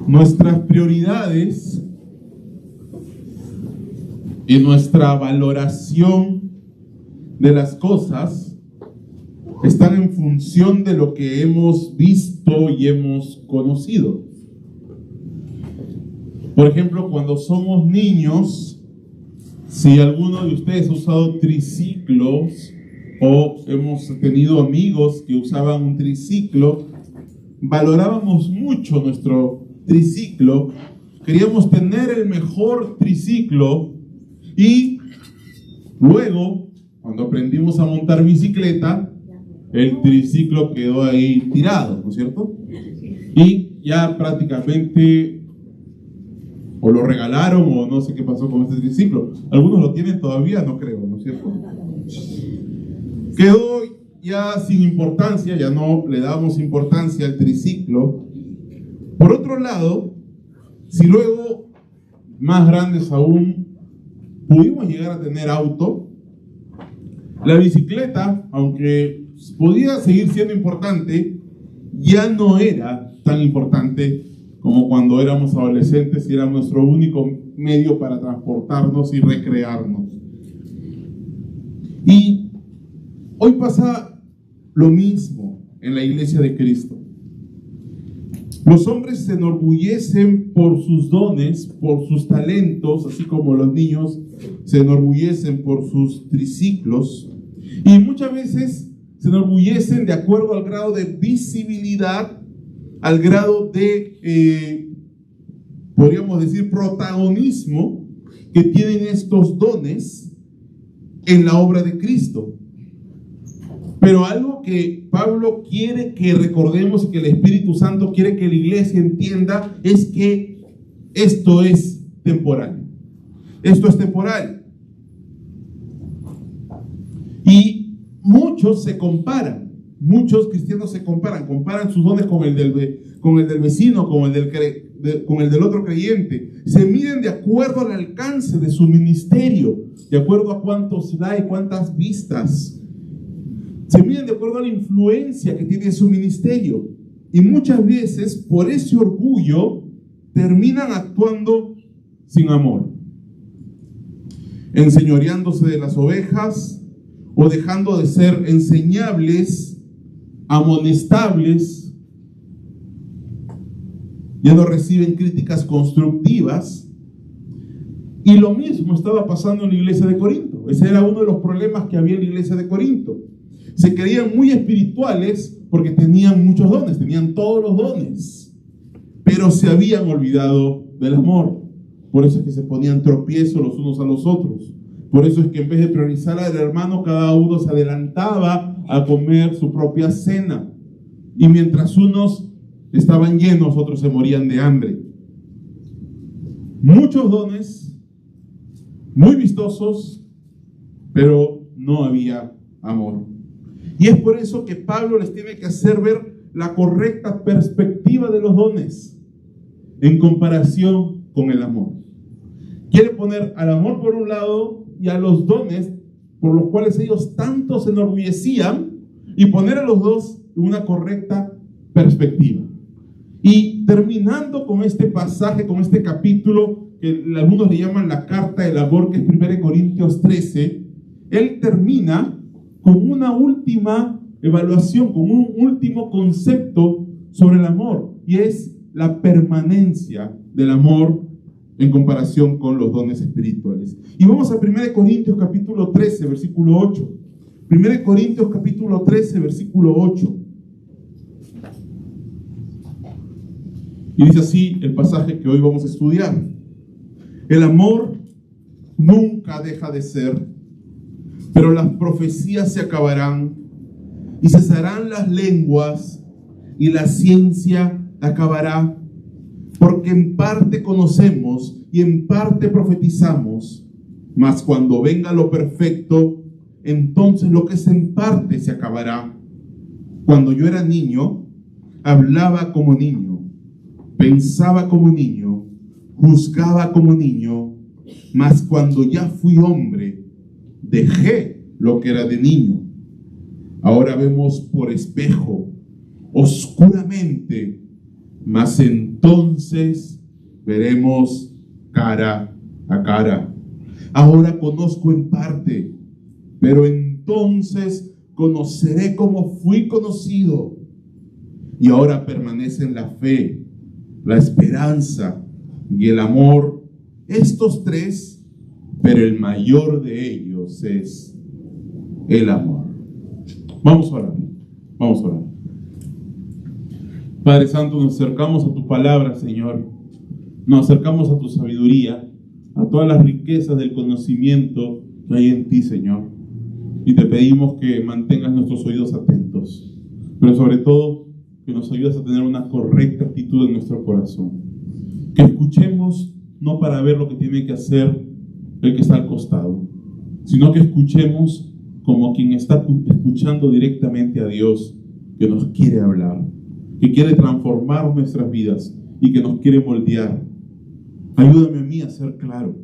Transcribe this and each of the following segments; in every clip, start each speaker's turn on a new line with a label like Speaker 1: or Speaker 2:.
Speaker 1: Nuestras prioridades y nuestra valoración de las cosas están en función de lo que hemos visto y hemos conocido. Por ejemplo, cuando somos niños, si alguno de ustedes ha usado triciclos o hemos tenido amigos que usaban un triciclo, valorábamos mucho nuestro triciclo, queríamos tener el mejor triciclo y luego, cuando aprendimos a montar bicicleta, el triciclo quedó ahí tirado, ¿no es cierto? Y ya prácticamente o lo regalaron o no sé qué pasó con este triciclo. Algunos lo tienen todavía, no creo, ¿no es cierto? Quedó ya sin importancia, ya no le damos importancia al triciclo. Por otro lado, si luego, más grandes aún, pudimos llegar a tener auto, la bicicleta, aunque podía seguir siendo importante, ya no era tan importante como cuando éramos adolescentes y era nuestro único medio para transportarnos y recrearnos. Y hoy pasa lo mismo en la iglesia de Cristo. Los hombres se enorgullecen por sus dones, por sus talentos, así como los niños se enorgullecen por sus triciclos. Y muchas veces se enorgullecen de acuerdo al grado de visibilidad, al grado de, podríamos decir, protagonismo que tienen estos dones en la obra de Cristo. Pero algo que Pablo quiere que recordemos y que el Espíritu Santo quiere que la iglesia entienda es que esto es temporal. Esto es temporal. Y muchos se comparan, muchos cristianos se comparan sus dones con el del vecino, con el del otro creyente. Se miden de acuerdo al alcance de su ministerio, de acuerdo a cuántos likes, cuántas vistas. Se miden de acuerdo a la influencia que tiene su ministerio. Y muchas veces, por ese orgullo, terminan actuando sin amor, enseñoreándose de las ovejas o dejando de ser enseñables, amonestables. Ya no reciben críticas constructivas. Y lo mismo estaba pasando en la iglesia de Corinto. Ese era uno de los problemas que había en la iglesia de Corinto. Se creían muy espirituales porque tenían muchos dones, tenían todos los dones, pero se habían olvidado del amor. Por eso es que se ponían tropiezos los unos a los otros. Por eso es que en vez de priorizar al hermano, cada uno se adelantaba a comer su propia cena. Y mientras unos estaban llenos, otros se morían de hambre. Muchos dones, muy vistosos, pero no había amor. Y es por eso que Pablo les tiene que hacer ver la correcta perspectiva de los dones en comparación con el amor. Quiere poner al amor por un lado y a los dones por los cuales ellos tanto se enorgullecían y poner a los dos en una correcta perspectiva. Y terminando con este pasaje, con este capítulo que algunos le llaman la carta del amor, que es 1 Corintios 13, él termina con una última evaluación, con un último concepto sobre el amor, y es la permanencia del amor en comparación con los dones espirituales. Y vamos a 1 Corintios capítulo 13, versículo 8. 1 Corintios capítulo 13, versículo 8. Y dice así el pasaje que hoy vamos a estudiar. El amor nunca deja de ser, pero las profecías se acabarán y cesarán las lenguas y la ciencia acabará, porque en parte conocemos y en parte profetizamos, mas cuando venga lo perfecto, entonces lo que es en parte se acabará. Cuando yo era niño, hablaba como niño, pensaba como niño, juzgaba como niño, mas cuando ya fui hombre, dejé lo que era de niño. Ahora vemos por espejo, oscuramente, mas entonces veremos cara a cara. Ahora conozco en parte, pero entonces conoceré como fui conocido. Y ahora permanecen la fe, la esperanza y el amor, estos tres, pero el mayor de ellos es el amor. Vamos a orar, vamos a orar. Padre Santo, nos acercamos a tu palabra, Señor. Nos acercamos a tu sabiduría, a todas las riquezas del conocimiento que hay en ti, Señor. Y te pedimos que mantengas nuestros oídos atentos, pero sobre todo que nos ayudes a tener una correcta actitud en nuestro corazón. Que escuchemos no para ver lo que tiene que hacer el que está al costado, sino que escuchemos como quien está escuchando directamente a Dios, que nos quiere hablar, que quiere transformar nuestras vidas y que nos quiere moldear. Ayúdame a mí a ser claro.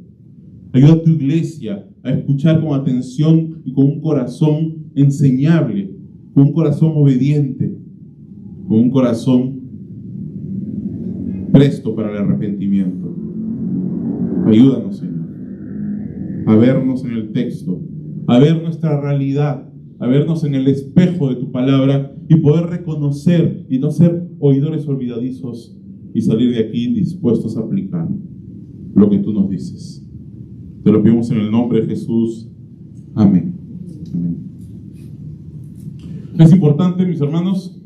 Speaker 1: Ayuda a tu iglesia a escuchar con atención y con un corazón enseñable, con un corazón obediente, con un corazón presto para el arrepentimiento. Ayúdanos, Señor, a vernos en el texto, a ver nuestra realidad, a vernos en el espejo de tu palabra y poder reconocer y no ser oidores olvidadizos y salir de aquí dispuestos a aplicar lo que tú nos dices. Te lo pedimos en el nombre de Jesús. Amén. Amén. Es importante, mis hermanos,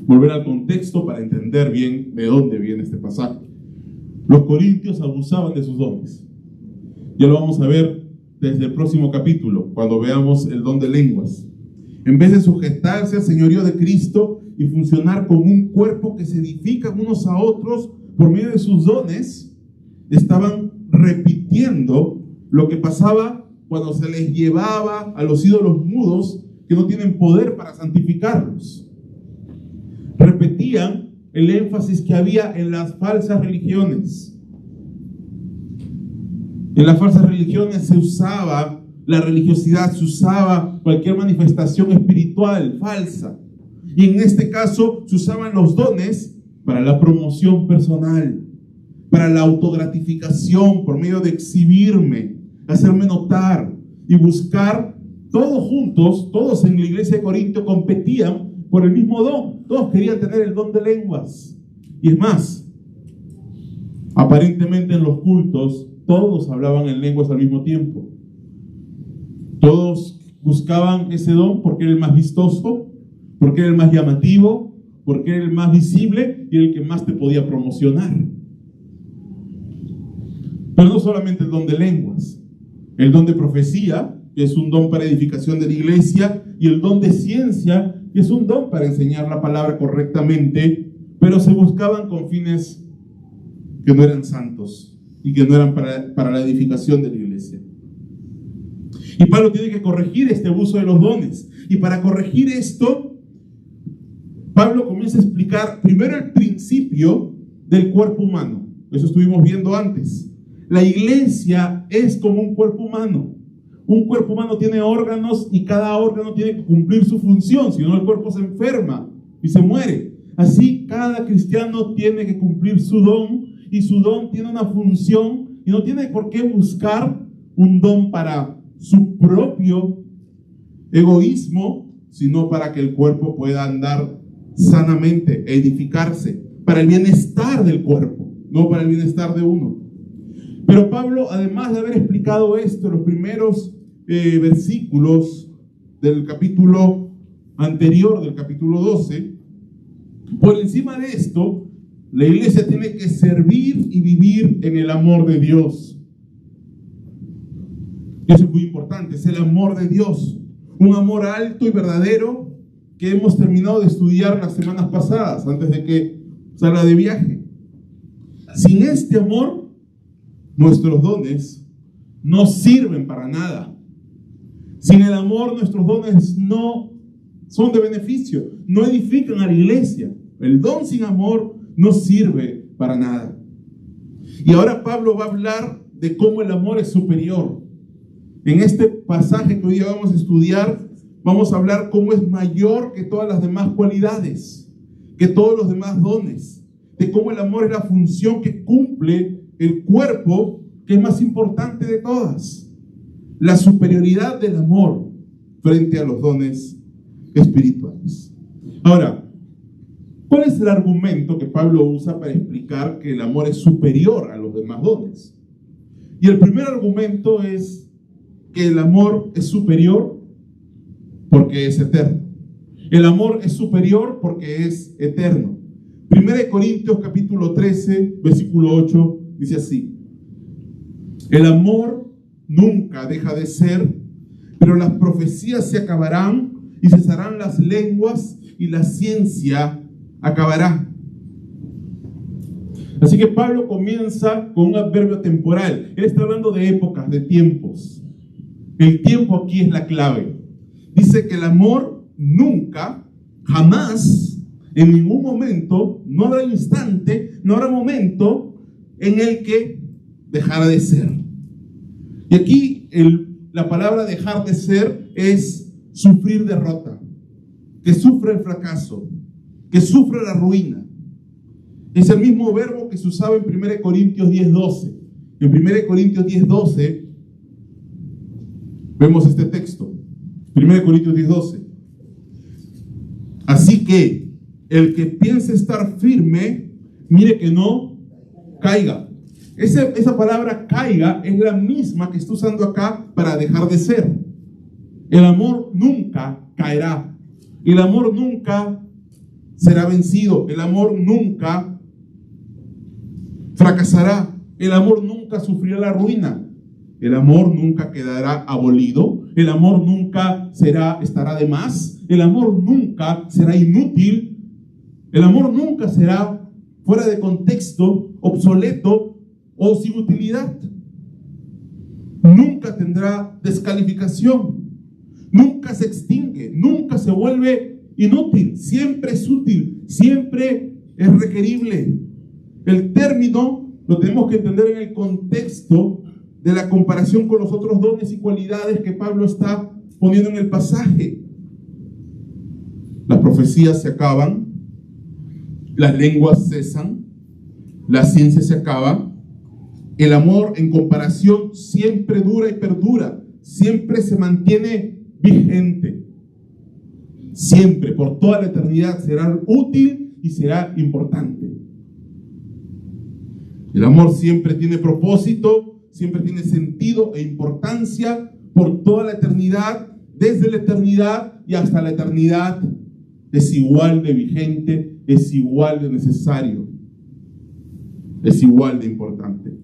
Speaker 1: volver al contexto para entender bien de dónde viene este pasaje. Los corintios abusaban de sus dones. Ya lo vamos a ver desde el próximo capítulo, cuando veamos el don de lenguas. En vez de sujetarse al señorío de Cristo y funcionar como un cuerpo que se edifican unos a otros por medio de sus dones, estaban repitiendo lo que pasaba cuando se les llevaba a los ídolos mudos que no tienen poder para santificarlos. Repetían el énfasis que había en las falsas religiones. En las falsas religiones se usaba la religiosidad, se usaba cualquier manifestación espiritual falsa. Y en este caso se usaban los dones para la promoción personal, para la autogratificación por medio de exhibirme, hacerme notar y buscar. Todos juntos, todos en la iglesia de Corinto competían por el mismo don. Todos querían tener el don de lenguas. Y es más, aparentemente en los cultos todos hablaban en lenguas al mismo tiempo. Todos buscaban ese don porque era el más vistoso, porque era el más llamativo, porque era el más visible y el que más te podía promocionar. Pero no solamente el don de lenguas, el don de profecía, que es un don para edificación de la iglesia, y el don de ciencia, que es un don para enseñar la palabra correctamente, pero se buscaban con fines que no eran santos y que no eran para la edificación de la iglesia. Y Pablo tiene que corregir este abuso de los dones. Y para corregir esto, Pablo comienza a explicar primero el principio del cuerpo humano. Eso estuvimos viendo antes. La iglesia es como un cuerpo humano. Un cuerpo humano tiene órganos y cada órgano tiene que cumplir su función, si no el cuerpo se enferma y se muere. Así cada cristiano tiene que cumplir su don y su don tiene una función y no tiene por qué buscar un don para su propio egoísmo, sino para que el cuerpo pueda andar sanamente, edificarse, para el bienestar del cuerpo, no para el bienestar de uno. Pero Pablo, además de haber explicado esto en los primeros versículos del capítulo anterior, del capítulo 12, por encima de esto, la iglesia tiene que servir y vivir en el amor de Dios. Eso es muy importante, es el amor de Dios, un amor alto y verdadero que hemos terminado de estudiar las semanas pasadas, antes de que salga de viaje. Sin este amor, nuestros dones no sirven para nada. Sin el amor, nuestros dones no son de beneficio, no edifican a la iglesia. El don sin amor no sirve para nada. Y ahora Pablo va a hablar de cómo el amor es superior. En este pasaje que hoy día vamos a estudiar, vamos a hablar cómo es mayor que todas las demás cualidades, que todos los demás dones, de cómo el amor es la función que cumple el cuerpo, que es más importante de todas. La superioridad del amor frente a los dones espirituales. Ahora, ¿cuál es el argumento que Pablo usa para explicar que el amor es superior a los demás dones? Y el primer argumento es que el amor es superior porque es eterno. El amor es superior porque es eterno. 1 Corintios capítulo 13, versículo 8, dice así: el amor nunca deja de ser, pero las profecías se acabarán y cesarán las lenguas y la ciencia acabará. Así que Pablo comienza con un adverbio temporal. Él está hablando de épocas, de tiempos. El tiempo aquí es la clave. Dice que el amor nunca, jamás, en ningún momento, no habrá instante, no habrá momento en el que dejara de ser. Y aquí la palabra dejar de ser es sufrir derrota, que sufre el fracaso, que sufre la ruina. Es el mismo verbo que se usaba en 1 Corintios 10:12. En 1 Corintios 10:12 vemos este texto. 1 Corintios 10:12. Así que el que piense estar firme, mire que no caiga. Esa palabra caiga es la misma que está usando acá para dejar de ser. El amor nunca caerá. El amor nunca será vencido. El amor nunca fracasará. El amor nunca sufrirá la ruina. El amor nunca quedará abolido. El amor nunca estará de más. El amor nunca será inútil. El amor nunca será fuera de contexto, obsoleto o sin utilidad. Nunca tendrá descalificación. Nunca se extingue. Nunca se vuelve inútil. Siempre es útil. Siempre es requerible. El término lo tenemos que entender en el contexto de la comparación con los otros dones y cualidades que Pablo está poniendo en el pasaje. Las profecías se acaban, las lenguas cesan, la ciencia se acaba. El amor, en comparación, siempre dura y perdura, siempre se mantiene vigente, siempre, por toda la eternidad, será útil y será importante. El amor siempre tiene propósito, siempre tiene sentido e importancia por toda la eternidad, desde la eternidad y hasta la eternidad. Es igual de vigente, es igual de necesario, es igual de importante.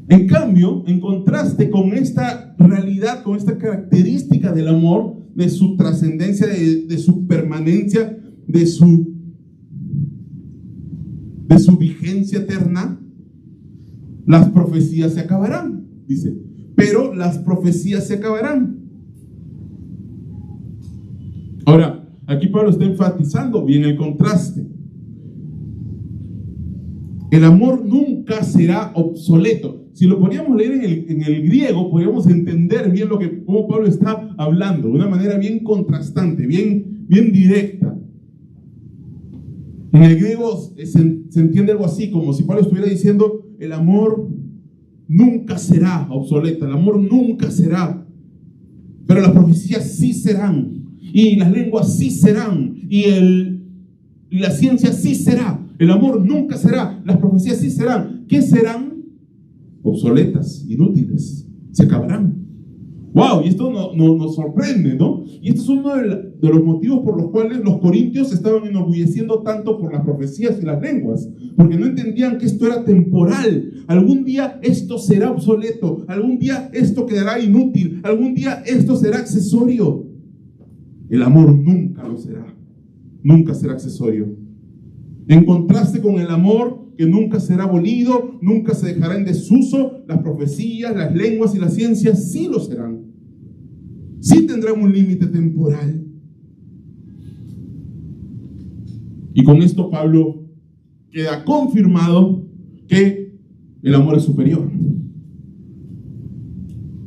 Speaker 1: En cambio, en contraste con esta realidad, con esta característica del amor, de su trascendencia, de su permanencia, de su vigencia eterna, las profecías se acabarán, dice. Pero las profecías se acabarán. Ahora, aquí Pablo está enfatizando bien el contraste. El amor nunca será obsoleto. Si lo podríamos leer en el griego, podríamos entender bien cómo Pablo está hablando, de una manera bien contrastante, bien directa. En el griego se entiende algo así, como si Pablo estuviera diciendo: el amor nunca será obsoleto, el amor nunca será, pero las profecías sí serán, y las lenguas sí serán, y la ciencia sí será. El amor nunca será, las profecías sí serán. ¿Qué serán? Obsoletas, inútiles, se acabarán. ¡Wow! Y esto nos sorprende, ¿no? Y este es uno de los motivos por los cuales los corintios estaban enorgulleciendo tanto por las profecías y las lenguas, porque no entendían que esto era temporal. Algún día esto será obsoleto, algún día esto quedará inútil, algún día esto será accesorio. El amor nunca lo será, nunca será accesorio. En contraste con el amor, que nunca será abolido, nunca se dejará en desuso, las profecías, las lenguas y la ciencia sí lo serán. Sí tendrán un límite temporal. Y con esto Pablo queda confirmado que el amor es superior.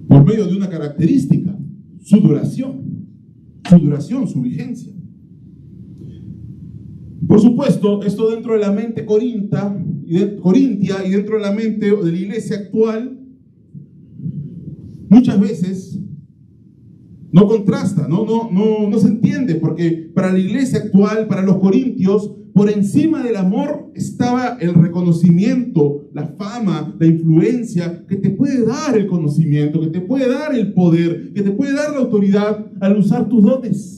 Speaker 1: Por medio de una característica, su duración, su vigencia. Por supuesto, esto dentro de la mente corintia y dentro de la mente de la iglesia actual, muchas veces no contrasta, no se entiende, porque para la iglesia actual, para los corintios, por encima del amor estaba el reconocimiento, la fama, la influencia que te puede dar el conocimiento, que te puede dar el poder, que te puede dar la autoridad al usar tus dones.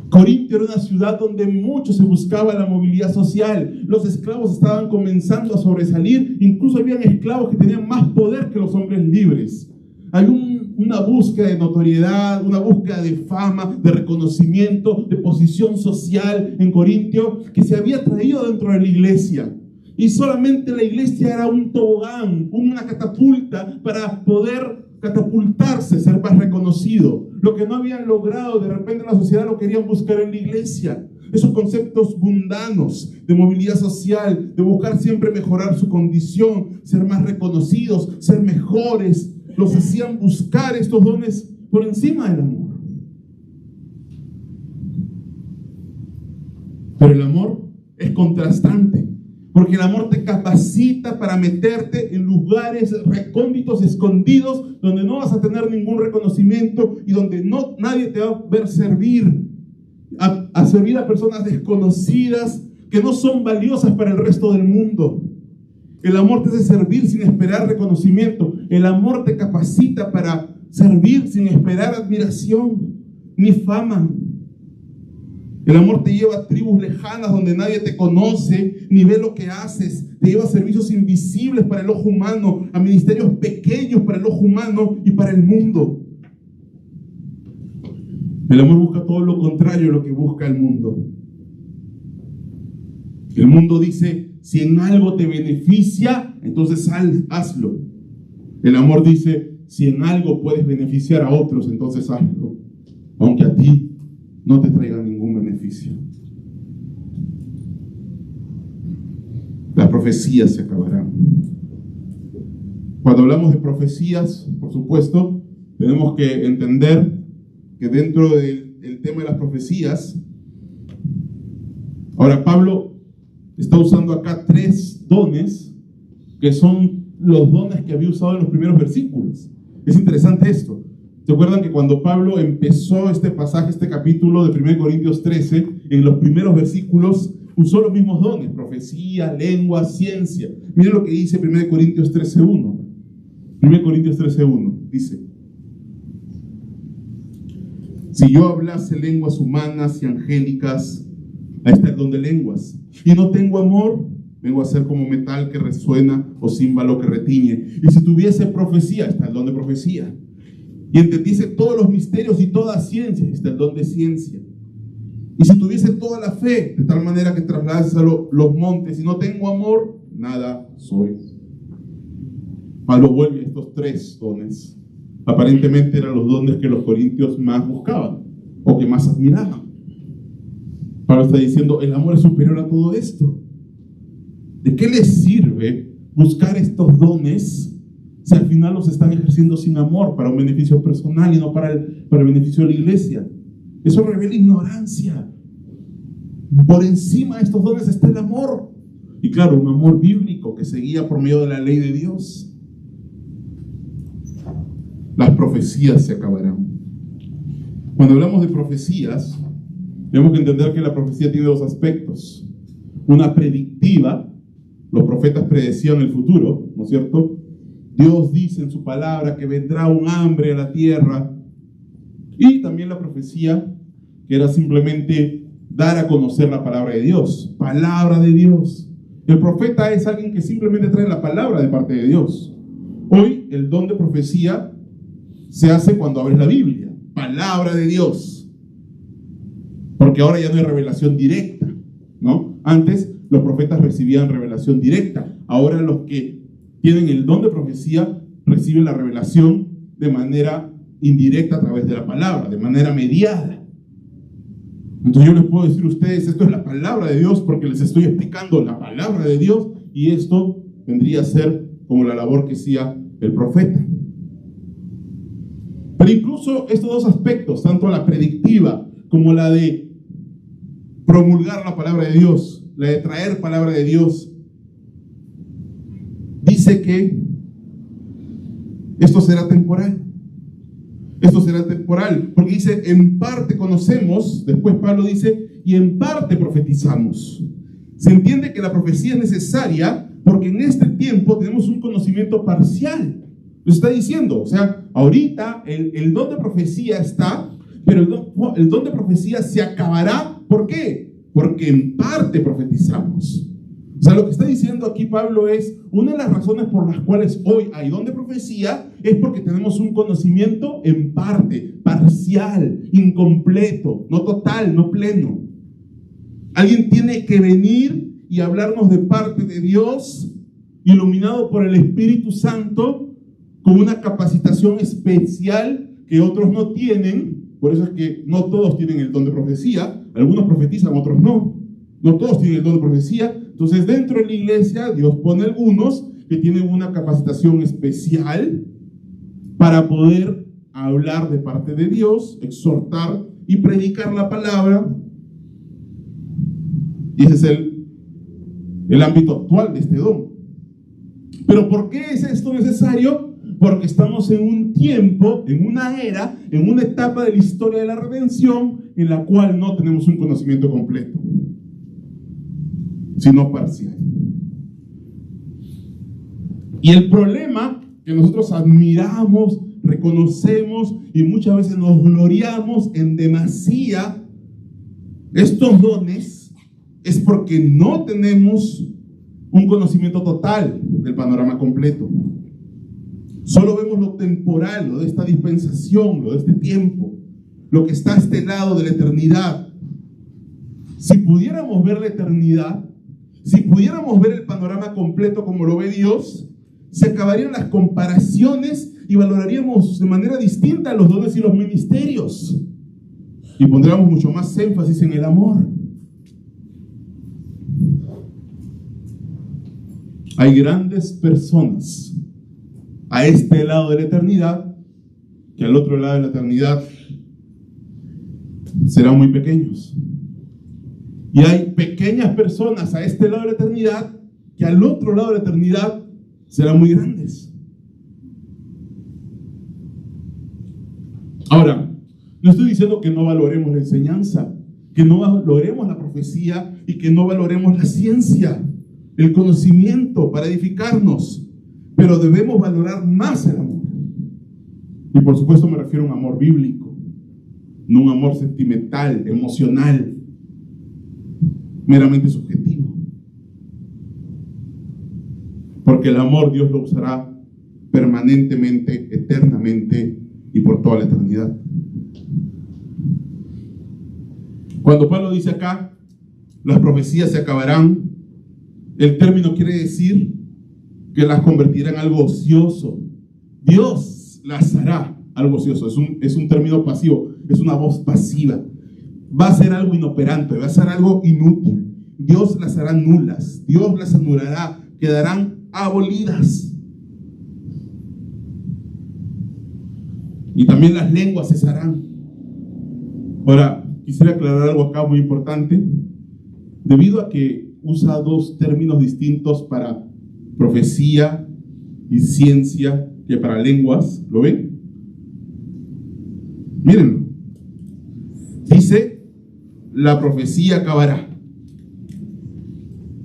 Speaker 1: Corintio era una ciudad donde mucho se buscaba la movilidad social. Los esclavos estaban comenzando a sobresalir. Incluso habían esclavos que tenían más poder que los hombres libres. Hay una búsqueda de notoriedad, una búsqueda de fama, de reconocimiento, de posición social en Corintio que se había traído dentro de la iglesia. Y solamente la iglesia era un tobogán, una catapulta para poder catapultarse, ser más reconocido. Lo que no habían logrado, de repente en la sociedad lo querían buscar en la iglesia. Esos conceptos mundanos de movilidad social, de buscar siempre mejorar su condición, ser más reconocidos, ser mejores, los hacían buscar estos dones por encima del amor. Pero el amor es contrastante, porque el amor te capacita para meterte en lugares recónditos, escondidos, donde no vas a tener ningún reconocimiento y donde nadie te va a ver servir, a servir a personas desconocidas que no son valiosas para el resto del mundo. El amor te hace servir sin esperar reconocimiento. El amor te capacita para servir sin esperar admiración ni fama. El amor te lleva a tribus lejanas donde nadie te conoce ni ve lo que haces. Te lleva a servicios invisibles para el ojo humano, a ministerios pequeños para el ojo humano y para el mundo. El amor busca todo lo contrario de lo que busca el mundo. El mundo dice, si en algo te beneficia, entonces hazlo. El amor dice, si en algo puedes beneficiar a otros, entonces hazlo, aunque a ti no te traiga ningún beneficio. Las profecías se acabarán. Cuando hablamos de profecías, por supuesto, tenemos que entender que dentro del tema de las profecías, ahora Pablo está usando acá 3 dones que son los dones que había usado en los primeros versículos. Es interesante esto. ¿Se acuerdan que cuando Pablo empezó este pasaje, este capítulo de 1 Corintios 13, en los primeros versículos usó los mismos dones, profecía, lengua, ciencia? Miren lo que dice 1 Corintios 13:1. 1 Corintios 13:1 dice: si yo hablase lenguas humanas y angélicas, ahí está el don de lenguas, y no tengo amor, vengo a ser como metal que resuena o címbalo que retiñe. Y si tuviese profecía, está el don de profecía, y entendiese todos los misterios y toda ciencia, está el don de ciencia. Y si tuviese toda la fe, de tal manera que trasladase los montes, y no tengo amor, nada soy. Pablo vuelve a estos 3 dones. Aparentemente eran los dones que los corintios más buscaban, o que más admiraban. Pablo está diciendo, el amor es superior a todo esto. ¿De qué les sirve buscar estos dones si al final los están ejerciendo sin amor, para un beneficio personal y no para el beneficio de la iglesia? Eso revela ignorancia. Por encima de estos dones está el amor. Y claro, un amor bíblico que se guía por medio de la ley de Dios. Las profecías se acabarán. Cuando hablamos de profecías, tenemos que entender que la profecía tiene 2 aspectos. Una predictiva, los profetas predecían el futuro, ¿no es cierto? Dios dice en su palabra que vendrá un hambre a la tierra. Y también la profecía, que era simplemente dar a conocer la palabra de Dios. Palabra de Dios. El profeta es alguien que simplemente trae la palabra de parte de Dios. Hoy el don de profecía se hace cuando abres la Biblia. Palabra de Dios. Porque ahora ya no hay revelación directa, ¿no? Antes los profetas recibían revelación directa. Ahora los que tienen el don de profecía reciben la revelación de manera indirecta a través de la palabra, de manera mediada. Entonces yo les puedo decir a ustedes, esto es la palabra de Dios porque les estoy explicando la palabra de Dios, y esto vendría a ser como la labor que hacía el profeta. Pero incluso estos 2 aspectos, tanto la predictiva como la de promulgar la palabra de Dios, la de traer palabra de Dios. Dice que esto será temporal. Esto será temporal, porque dice, en parte conocemos, después Pablo dice, y en parte profetizamos. Se entiende que la profecía es necesaria porque en este tiempo tenemos un conocimiento parcial. Lo está diciendo, o sea, ahorita el don de profecía está, pero el don de profecía se acabará. ¿Por qué? Porque en parte profetizamos. O sea, lo que está diciendo aquí Pablo es, una de las razones por las cuales hoy hay don de profecía es porque tenemos un conocimiento en parte, parcial, incompleto, no total, no pleno. Alguien tiene que venir y hablarnos de parte de Dios, iluminado por el Espíritu Santo, con una capacitación especial que otros no tienen. Por eso es que no todos tienen el don de profecía. Algunos profetizan, otros no. No todos tienen el don de profecía. Entonces, dentro de la iglesia, Dios pone algunos que tienen una capacitación especial para poder hablar de parte de Dios, exhortar y predicar la palabra. Y ese es el ámbito actual de este don. Pero ¿por qué es esto necesario? Porque estamos en un tiempo, en una era, en una etapa de la historia de la redención en la cual no tenemos un conocimiento completo, sino parcial. Y el problema que nosotros admiramos, reconocemos y muchas veces nos gloriamos en demasía estos dones es porque no tenemos un conocimiento total del panorama completo. Solo vemos lo temporal, lo de esta dispensación, lo de este tiempo, lo que está a este lado de la eternidad. Si pudiéramos ver la eternidad, si pudiéramos ver el panorama completo como lo ve Dios, se acabarían las comparaciones y valoraríamos de manera distinta los dones y los ministerios. Y pondríamos mucho más énfasis en el amor. Hay grandes personas a este lado de la eternidad que al otro lado de la eternidad serán muy pequeños. Y hay pequeñas personas a este lado de la eternidad que al otro lado de la eternidad serán muy grandes. Ahora, no estoy diciendo que no valoremos la enseñanza, que no valoremos la profecía y que no valoremos la ciencia, el conocimiento para edificarnos, pero debemos valorar más el amor. Y por supuesto me refiero a un amor bíblico, no un amor sentimental, emocional, meramente subjetivo. Porque el amor Dios lo usará permanentemente, eternamente y por toda la eternidad. Cuando Pablo dice acá, las profecías se acabarán, el término quiere decir que las convertirá en algo ocioso. Dios las hará algo ocioso. Es un término pasivo, es una voz pasiva. Va a ser algo inoperante, va a ser algo inútil. Dios las hará nulas, Dios las anulará, quedarán abolidas. Y también las lenguas cesarán. Ahora, quisiera aclarar algo acá muy importante. Debido a que usa dos términos distintos para profecía y ciencia que para lenguas, ¿lo ven? Mírenlo. Dice, la profecía acabará.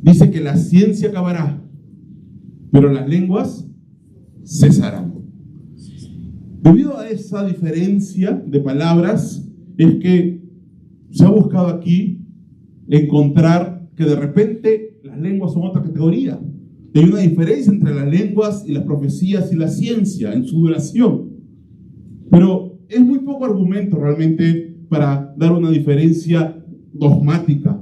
Speaker 1: Dice que la ciencia acabará, pero las lenguas cesarán. Debido a esa diferencia de palabras, es que se ha buscado aquí encontrar que de repente las lenguas son otra categoría. Hay una diferencia entre las lenguas y las profecías y la ciencia en su duración. Pero es muy poco argumento realmente para dar una diferencia dogmática.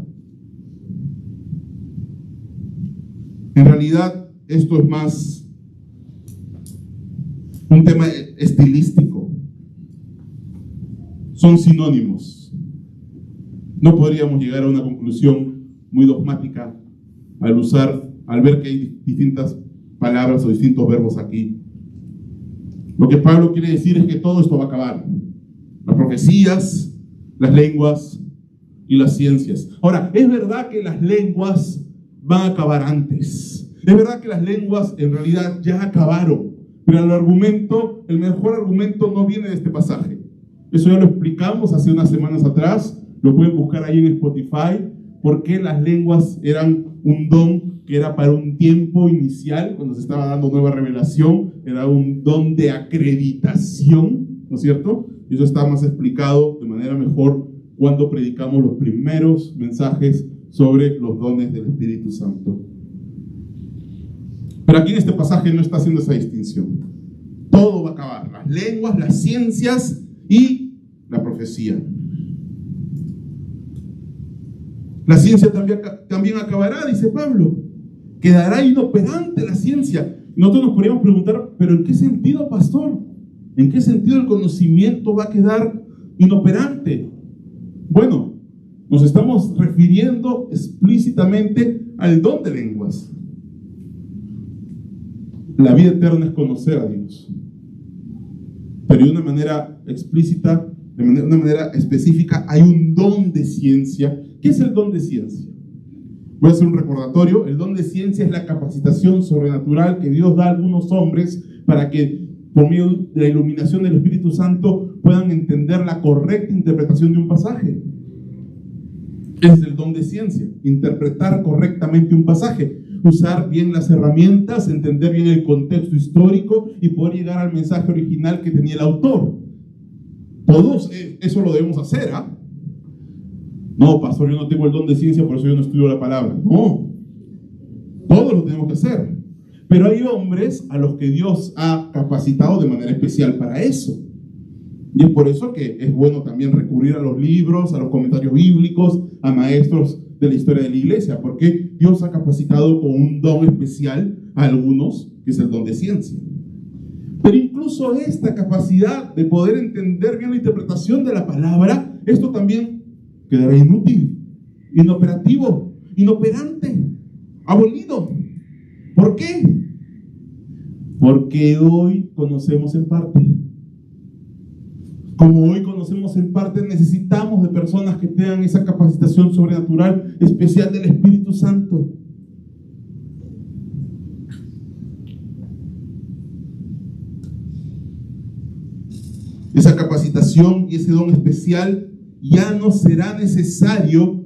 Speaker 1: En realidad, esto es más un tema estilístico. Son sinónimos. No podríamos llegar a una conclusión muy dogmática al ver que hay distintas palabras o distintos verbos aquí. Lo que Pablo quiere decir es que todo esto va a acabar. Las profecías, las lenguas, y las ciencias. Ahora, es verdad que las lenguas van a acabar antes. Es verdad que las lenguas en realidad ya acabaron. Pero el mejor argumento no viene de este pasaje. Eso ya lo explicamos hace unas semanas atrás. Lo pueden buscar ahí en Spotify. Por qué las lenguas eran un don que era para un tiempo inicial, cuando se estaba dando nueva revelación. Era un don de acreditación, ¿no es cierto? Y eso está más explicado de manera mejor cuando predicamos los primeros mensajes sobre los dones del Espíritu Santo. Pero aquí en este pasaje no está haciendo esa distinción. Todo va a acabar: las lenguas, las ciencias y la profecía. La ciencia también acabará, dice Pablo. Quedará inoperante la ciencia. Nosotros nos podríamos preguntar, ¿pero en qué sentido, pastor? ¿En qué sentido el conocimiento va a quedar inoperante? Bueno, nos estamos refiriendo explícitamente al don de lenguas. La vida eterna es conocer a Dios. Pero de una manera explícita, de una manera específica, hay un don de ciencia. ¿Qué es el don de ciencia? Voy a hacer un recordatorio. El don de ciencia es la capacitación sobrenatural que Dios da a algunos hombres para que, por medio de la iluminación del Espíritu Santo, puedan entender la correcta interpretación de un pasaje. Es el don de ciencia: interpretar correctamente un pasaje, usar bien las herramientas, entender bien el contexto histórico y poder llegar al mensaje original que tenía el autor. Todos eso lo debemos hacer, ¿ah? No, pastor, yo no tengo el don de ciencia, por eso yo no estudio la palabra. No, todos lo tenemos que hacer. Pero hay hombres a los que Dios ha capacitado de manera especial para eso. Y es por eso que es bueno también recurrir a los libros, a los comentarios bíblicos, a maestros de la historia de la iglesia, porque Dios ha capacitado con un don especial a algunos, que es el don de ciencia. Pero incluso esta capacidad de poder entender bien la interpretación de la palabra, esto también quedará inútil, inoperativo, inoperante, abolido. ¿Por qué? Porque hoy conocemos en parte. Como hoy conocemos en parte, necesitamos de personas que tengan esa capacitación sobrenatural especial del Espíritu Santo. Esa capacitación y ese don especial ya no será necesario,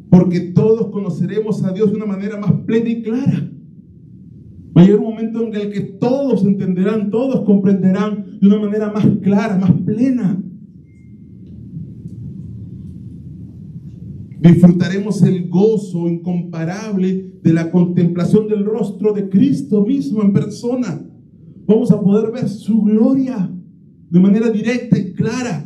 Speaker 1: porque todos conoceremos a Dios de una manera más plena y clara. Va a llegar un momento en el que todos entenderán, todos comprenderán de una manera más clara, más plena. Disfrutaremos el gozo incomparable de la contemplación del rostro de Cristo mismo en persona. Vamos a poder ver su gloria de manera directa y clara.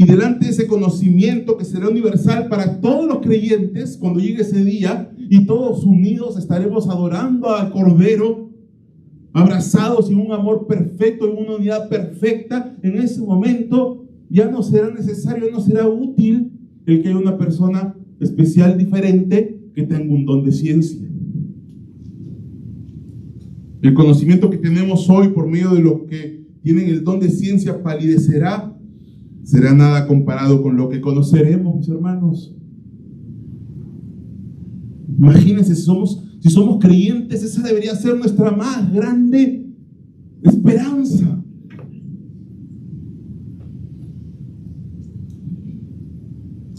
Speaker 1: Y delante de ese conocimiento que será universal para todos los creyentes, cuando llegue ese día, y todos unidos estaremos adorando al Cordero, abrazados en un amor perfecto, en una unidad perfecta, en ese momento ya no será necesario, no será útil el que haya una persona especial, diferente, que tenga un don de ciencia. El conocimiento que tenemos hoy por medio de los que tienen el don de ciencia palidecerá, será nada comparado con lo que conoceremos, mis hermanos. Imagínense, si somos creyentes, esa debería ser nuestra más grande esperanza.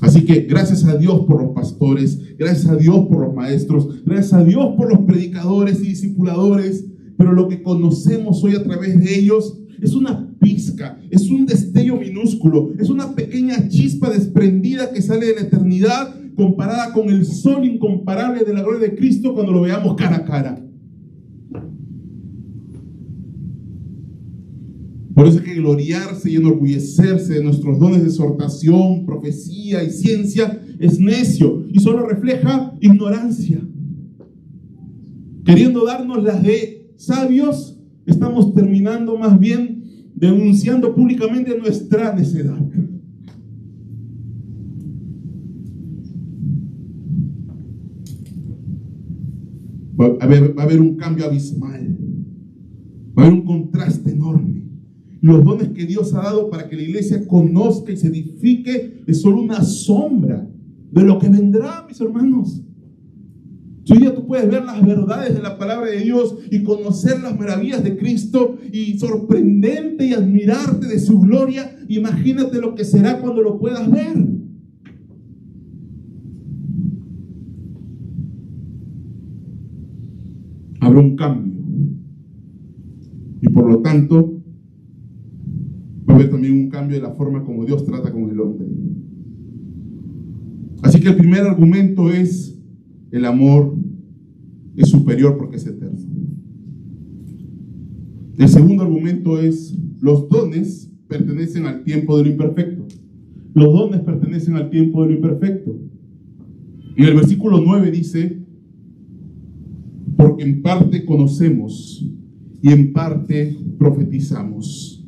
Speaker 1: Así que gracias a Dios por los pastores, gracias a Dios por los maestros, gracias a Dios por los predicadores y discipuladores, pero lo que conocemos hoy a través de ellos es una pizca, es un destello minúsculo, es una pequeña chispa desprendida que sale de la eternidad, comparada con el sol incomparable de la gloria de Cristo cuando lo veamos cara a cara. Por eso es que gloriarse y enorgullecerse de nuestros dones de exhortación, profecía y ciencia es necio y solo refleja ignorancia. Queriendo darnos las de sabios, estamos terminando más bien denunciando públicamente nuestra necedad. Va a haber un cambio abismal, va a haber un contraste enorme Los dones que Dios ha dado para que la iglesia conozca y se edifique es solo una sombra de lo que vendrá, mis hermanos. Si hoy día tú puedes ver las verdades de la palabra de Dios y conocer las maravillas de Cristo y sorprenderte y admirarte de su gloria, imagínate lo que será cuando lo puedas ver. Habrá un cambio y por lo tanto va a haber también un cambio de la forma como Dios trata con el hombre. Así que el primer argumento es: el amor es superior porque es eterno. El segundo argumento es: los dones pertenecen al tiempo de lo imperfecto. Los dones pertenecen al tiempo de lo imperfecto. Y el versículo 9 dice: porque en parte conocemos y en parte profetizamos.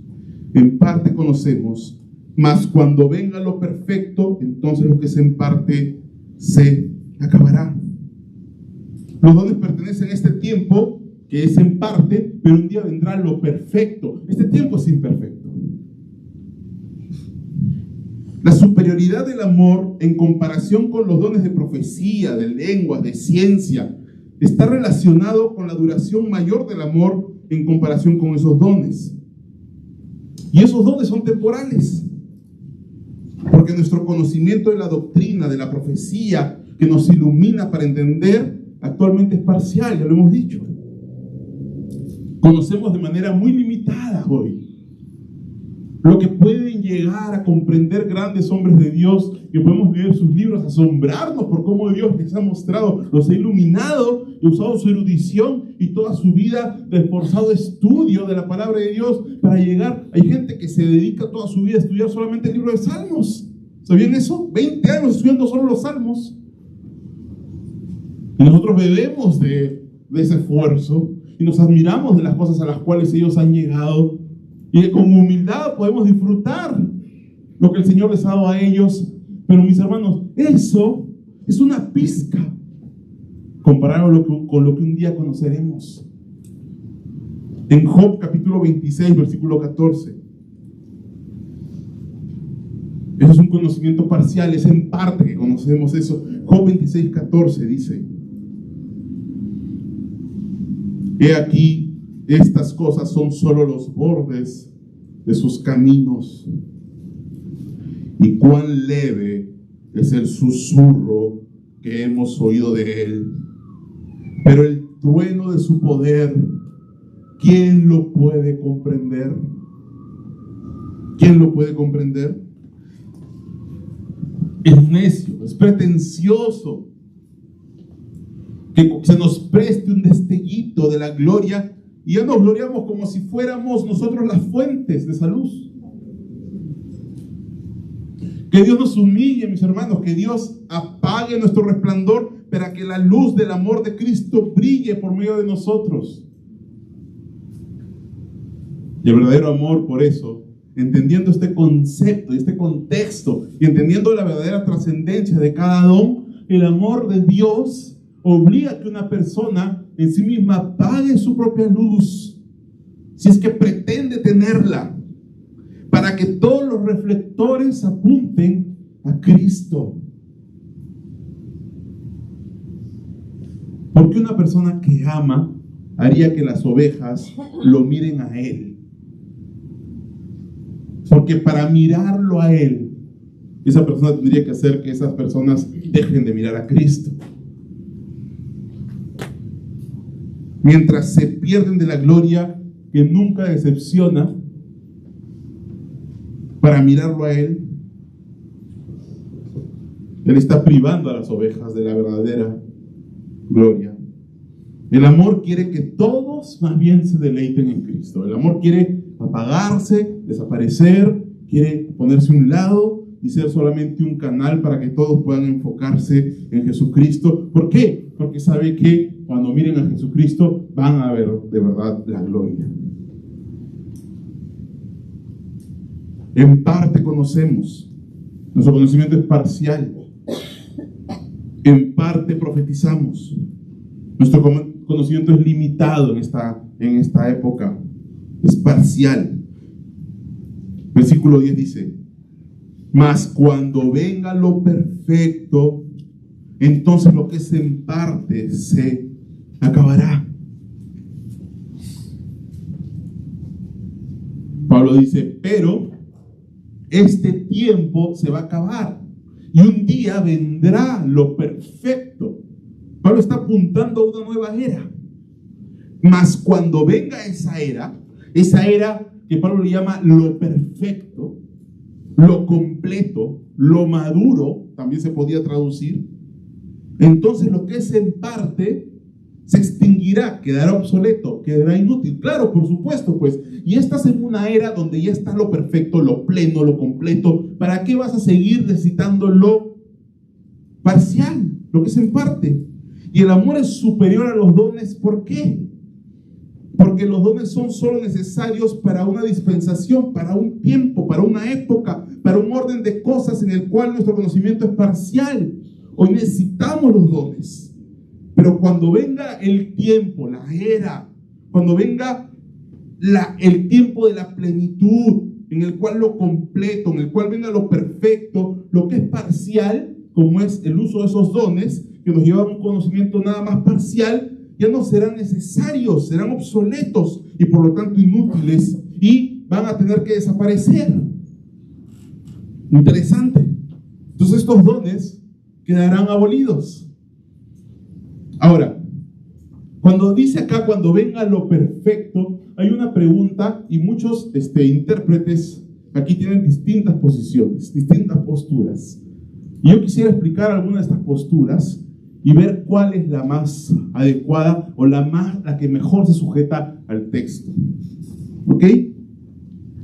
Speaker 1: En parte conocemos, mas cuando venga lo perfecto, entonces lo que es en parte se acabará. Los dones pertenecen a este tiempo que es en parte, pero un día vendrá lo perfecto. Este tiempo es imperfecto. La superioridad del amor en comparación con los dones de profecía, de lenguas, de ciencia, está relacionado con la duración mayor del amor en comparación con esos dones. Y esos dones son temporales. Porque nuestro conocimiento de la doctrina, de la profecía, que nos ilumina para entender, actualmente es parcial, ya lo hemos dicho. Conocemos de manera muy limitada hoy lo que pueden llegar a comprender grandes hombres de Dios, que podemos leer sus libros, asombrarnos por cómo Dios les ha mostrado, los ha iluminado, y usado su erudición y toda su vida de esforzado estudio de la palabra de Dios para llegar. Hay gente que se dedica toda su vida a estudiar solamente el libro de Salmos. ¿Sabían eso? 20 años estudiando solo los Salmos. Y nosotros bebemos de ese esfuerzo y nos admiramos de las cosas a las cuales ellos han llegado, y con humildad podemos disfrutar lo que el Señor les ha dado a ellos. Pero mis hermanos, eso es una pizca comparado con lo que un día conoceremos. En Job capítulo 26 versículo 14, eso es un conocimiento parcial, es en parte que conocemos eso. Job 26, 14 dice: he aquí, estas cosas son solo los bordes de sus caminos, y cuán leve es el susurro que hemos oído de él. Pero el trueno de su poder, ¿quién lo puede comprender? ¿Quién lo puede comprender? Es necio, es pretencioso que se nos preste un destellito de la gloria y ya nos gloriamos como si fuéramos nosotros las fuentes de esa luz. Que Dios nos humille, mis hermanos, que Dios apague nuestro resplandor para que la luz del amor de Cristo brille por medio de nosotros. Y el verdadero amor, por eso, entendiendo este concepto, este contexto, y entendiendo la verdadera trascendencia de cada don, el amor de Dios obliga a que una persona en sí misma apague su propia luz, si es que pretende tenerla, para que todos los reflectores apunten a Cristo. Porque una persona que ama haría que las ovejas lo miren a Él. Porque para mirarlo a Él, esa persona tendría que hacer que esas personas dejen de mirar a Cristo. Mientras se pierden de la gloria que nunca decepciona, para mirarlo a Él, Él está privando a las ovejas de la verdadera gloria. El amor quiere que todos más bien se deleiten en Cristo. El amor quiere apagarse, desaparecer, quiere ponerse a un lado y ser solamente un canal para que todos puedan enfocarse en Jesucristo. ¿Por qué? Porque sabe que cuando miren a Jesucristo van a ver de verdad la gloria. En parte conocemos, nuestro conocimiento es parcial. En parte profetizamos, nuestro conocimiento es limitado en esta época, es parcial. Versículo 10 dice: mas cuando venga lo perfecto, entonces lo que es en parte se acabará. Pablo dice: pero este tiempo se va a acabar y un día vendrá lo perfecto. Pablo está apuntando a una nueva era. Mas cuando venga esa era que Pablo le llama lo perfecto, lo completo, lo maduro, también se podía traducir, entonces lo que es en parte se extinguirá, quedará obsoleto, quedará inútil. Claro, por supuesto, pues. Y estás en una era donde ya está lo perfecto, lo pleno, lo completo. ¿Para qué vas a seguir necesitando lo parcial, lo que es en parte? Y el amor es superior a los dones. ¿Por qué? Porque los dones son solo necesarios para una dispensación, para un tiempo, para una época, para un orden de cosas en el cual nuestro conocimiento es parcial. Hoy necesitamos los dones. Pero cuando venga el tiempo, la era, cuando venga el tiempo de la plenitud, en el cual lo completo, en el cual venga lo perfecto, lo que es parcial, como es el uso de esos dones, que nos llevan a un conocimiento nada más parcial, ya no serán necesarios, serán obsoletos y por lo tanto inútiles y van a tener que desaparecer. Interesante. Entonces estos dones quedarán abolidos. Ahora, cuando dice acá, cuando venga lo perfecto, hay una pregunta y muchos intérpretes aquí tienen distintas posiciones, distintas posturas. Y yo quisiera explicar algunas de estas posturas y ver cuál es la más adecuada o la que mejor se sujeta al texto. ¿Ok?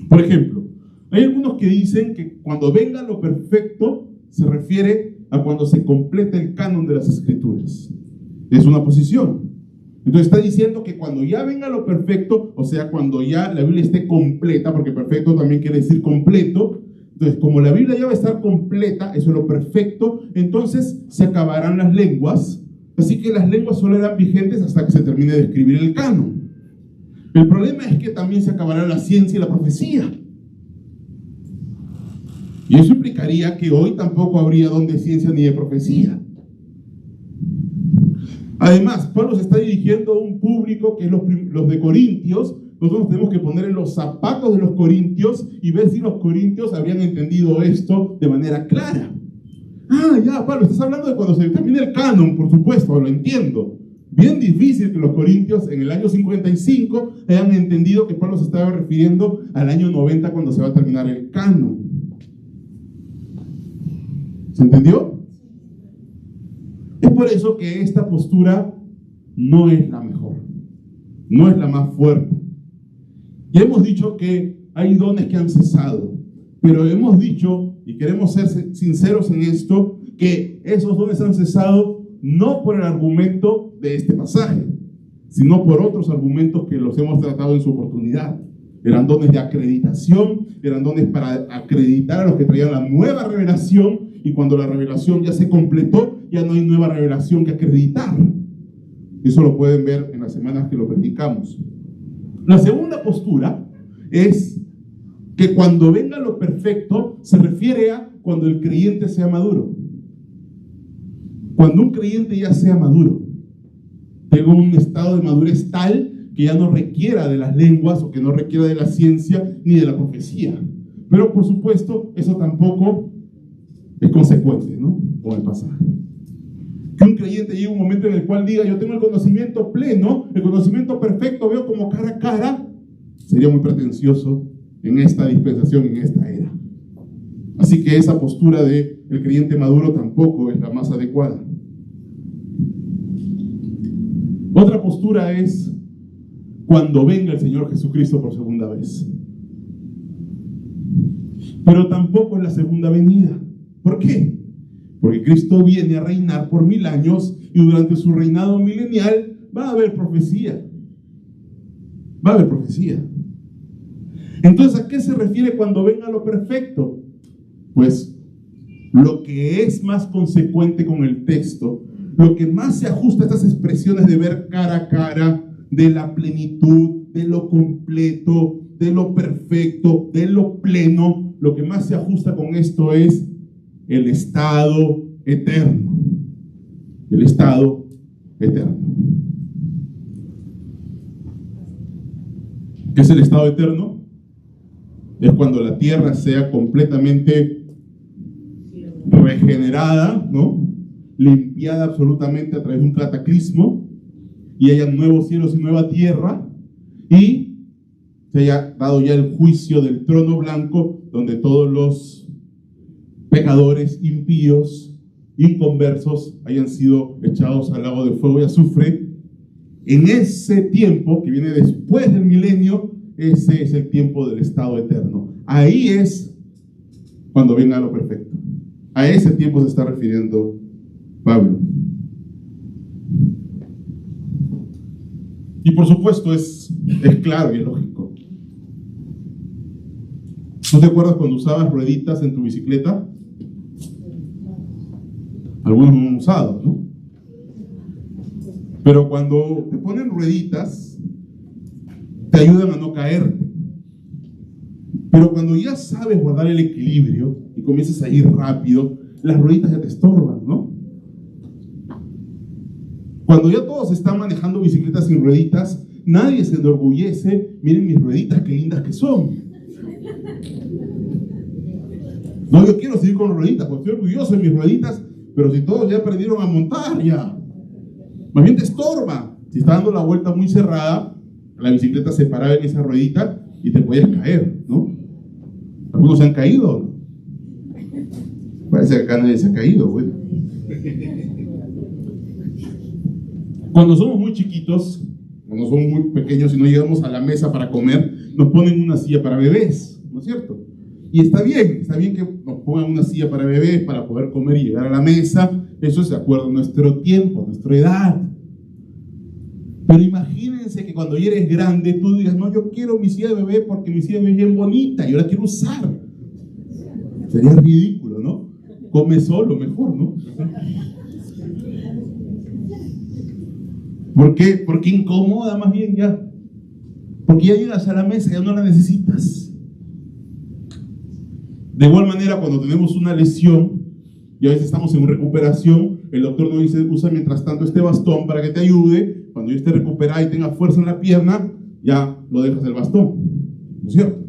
Speaker 1: Por ejemplo, hay algunos que dicen que cuando venga lo perfecto se refiere a cuando se complete el canon de las Escrituras. Es una posición. Entonces está diciendo que cuando ya venga lo perfecto, o sea, cuando ya la Biblia esté completa, porque perfecto también quiere decir completo. Entonces, como la Biblia ya va a estar completa, eso es lo perfecto, entonces se acabarán las lenguas. Así que las lenguas solo eran vigentes hasta que se termine de escribir el canon. El problema es que también se acabará la ciencia y la profecía. Y eso implicaría que hoy tampoco habría don de ciencia ni de profecía. Además, Pablo se está dirigiendo a un público que es los de Corintios. Nosotros nos tenemos que poner en los zapatos de los corintios y ver si los corintios habrían entendido esto de manera clara. Ah, ya, Pablo, estás hablando de cuando se termine el canon, por supuesto, lo entiendo. Bien difícil que los corintios en el año 55 hayan entendido que Pablo se estaba refiriendo al año 90 cuando se va a terminar el canon. ¿Se entendió? Es por eso que esta postura no es la mejor, no es la más fuerte. Ya hemos dicho que hay dones que han cesado, pero hemos dicho, y queremos ser sinceros en esto, que esos dones han cesado no por el argumento de este pasaje, sino por otros argumentos que los hemos tratado en su oportunidad. Eran dones de acreditación, eran dones para acreditar a los que traían la nueva revelación, y cuando la revelación ya se completó, ya no hay nueva revelación que acreditar. Eso lo pueden ver en las semanas que lo predicamos. La segunda postura es que cuando venga lo perfecto se refiere a cuando el creyente sea maduro. Cuando un creyente ya sea maduro, tenga un estado de madurez tal que ya no requiera de las lenguas o que no requiera de la ciencia ni de la profecía. Pero por supuesto, eso tampoco es consecuente, ¿no?, con el pasaje. Que un creyente llegue a un momento en el cual diga: yo tengo el conocimiento pleno, el conocimiento perfecto, veo como cara a cara, sería muy pretencioso en esta dispensación, en esta era. Así que esa postura del creyente maduro tampoco es la más adecuada. Otra postura es cuando venga el Señor Jesucristo por segunda vez. Pero tampoco es la segunda venida. ¿Por qué? Porque Cristo viene a reinar por 1000 años y durante su reinado milenial va a haber profecía. Va a haber profecía. Entonces, ¿a qué se refiere cuando venga lo perfecto? Pues lo que es más consecuente con el texto, lo que más se ajusta a estas expresiones de ver cara a cara, de la plenitud, de lo completo, de lo perfecto, de lo pleno, lo que más se ajusta con esto es el estado eterno. El estado eterno. ¿Qué es el estado eterno? Es cuando la tierra sea completamente regenerada, ¿no? Limpiada absolutamente a través de un cataclismo, y haya nuevos cielos y nueva tierra, y se haya dado ya el juicio del trono blanco, donde todos los pecadores, impíos, inconversos hayan sido echados al lago de fuego y azufre. En ese tiempo que viene después del milenio, ese es el tiempo del estado eterno. Ahí es cuando venga lo perfecto. A ese tiempo se está refiriendo Pablo. Y por supuesto es claro y es lógico. ¿No te acuerdas cuando usabas rueditas en tu bicicleta? Algunos no han usado, ¿no? Pero cuando te ponen rueditas, te ayudan a no caerte. Pero cuando ya sabes guardar el equilibrio y comienzas a ir rápido, las rueditas ya te estorban, ¿no? Cuando ya todos están manejando bicicletas sin rueditas, nadie se enorgullece. Miren mis rueditas, qué lindas que son. No, yo quiero seguir con rueditas, porque estoy orgulloso de mis rueditas, pero si todos ya aprendieron a montar, ya. Más bien te estorba. Si está dando la vuelta muy cerrada, la bicicleta se paraba en esa ruedita y te podías caer, ¿no? Algunos se han caído, ¿no? Parece que acá nadie se ha caído, güey. Cuando somos muy chiquitos, cuando somos muy pequeños y no llegamos a la mesa para comer, nos ponen una silla para bebés, ¿no es cierto? Y está bien que nos pongan una silla para bebés para poder comer y llegar a la mesa. Eso es de acuerdo a nuestro tiempo, a nuestra edad. Pero imagínense que cuando ya eres grande, tú digas, no, yo quiero mi silla de bebé porque mi silla de bebé es bien bonita y yo la quiero usar. Sería ridículo, ¿no? Come solo, mejor, ¿no? ¿Por qué? Porque incomoda más bien ya. Porque ya llegas a la mesa, ya no la necesitas. De igual manera, cuando tenemos una lesión y a veces estamos en recuperación, el doctor nos dice, usa mientras tanto este bastón para que te ayude. Cuando yo esté recuperado y tenga fuerza en la pierna, ya lo dejas el bastón, ¿no es cierto?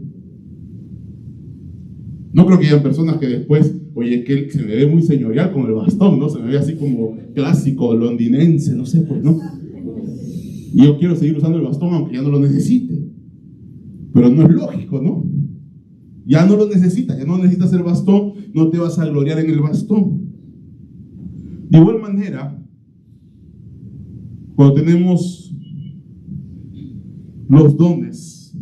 Speaker 1: No creo que hayan personas que después, oye, que se me ve muy señorial con el bastón, ¿no? Se me ve así como clásico, londinense, no sé, pues, ¿no? Y yo quiero seguir usando el bastón aunque ya no lo necesite. Pero no es lógico, ¿no? Ya no lo necesitas, ya no necesitas el bastón, no te vas a gloriar en el bastón. De igual manera, cuando tenemos los dones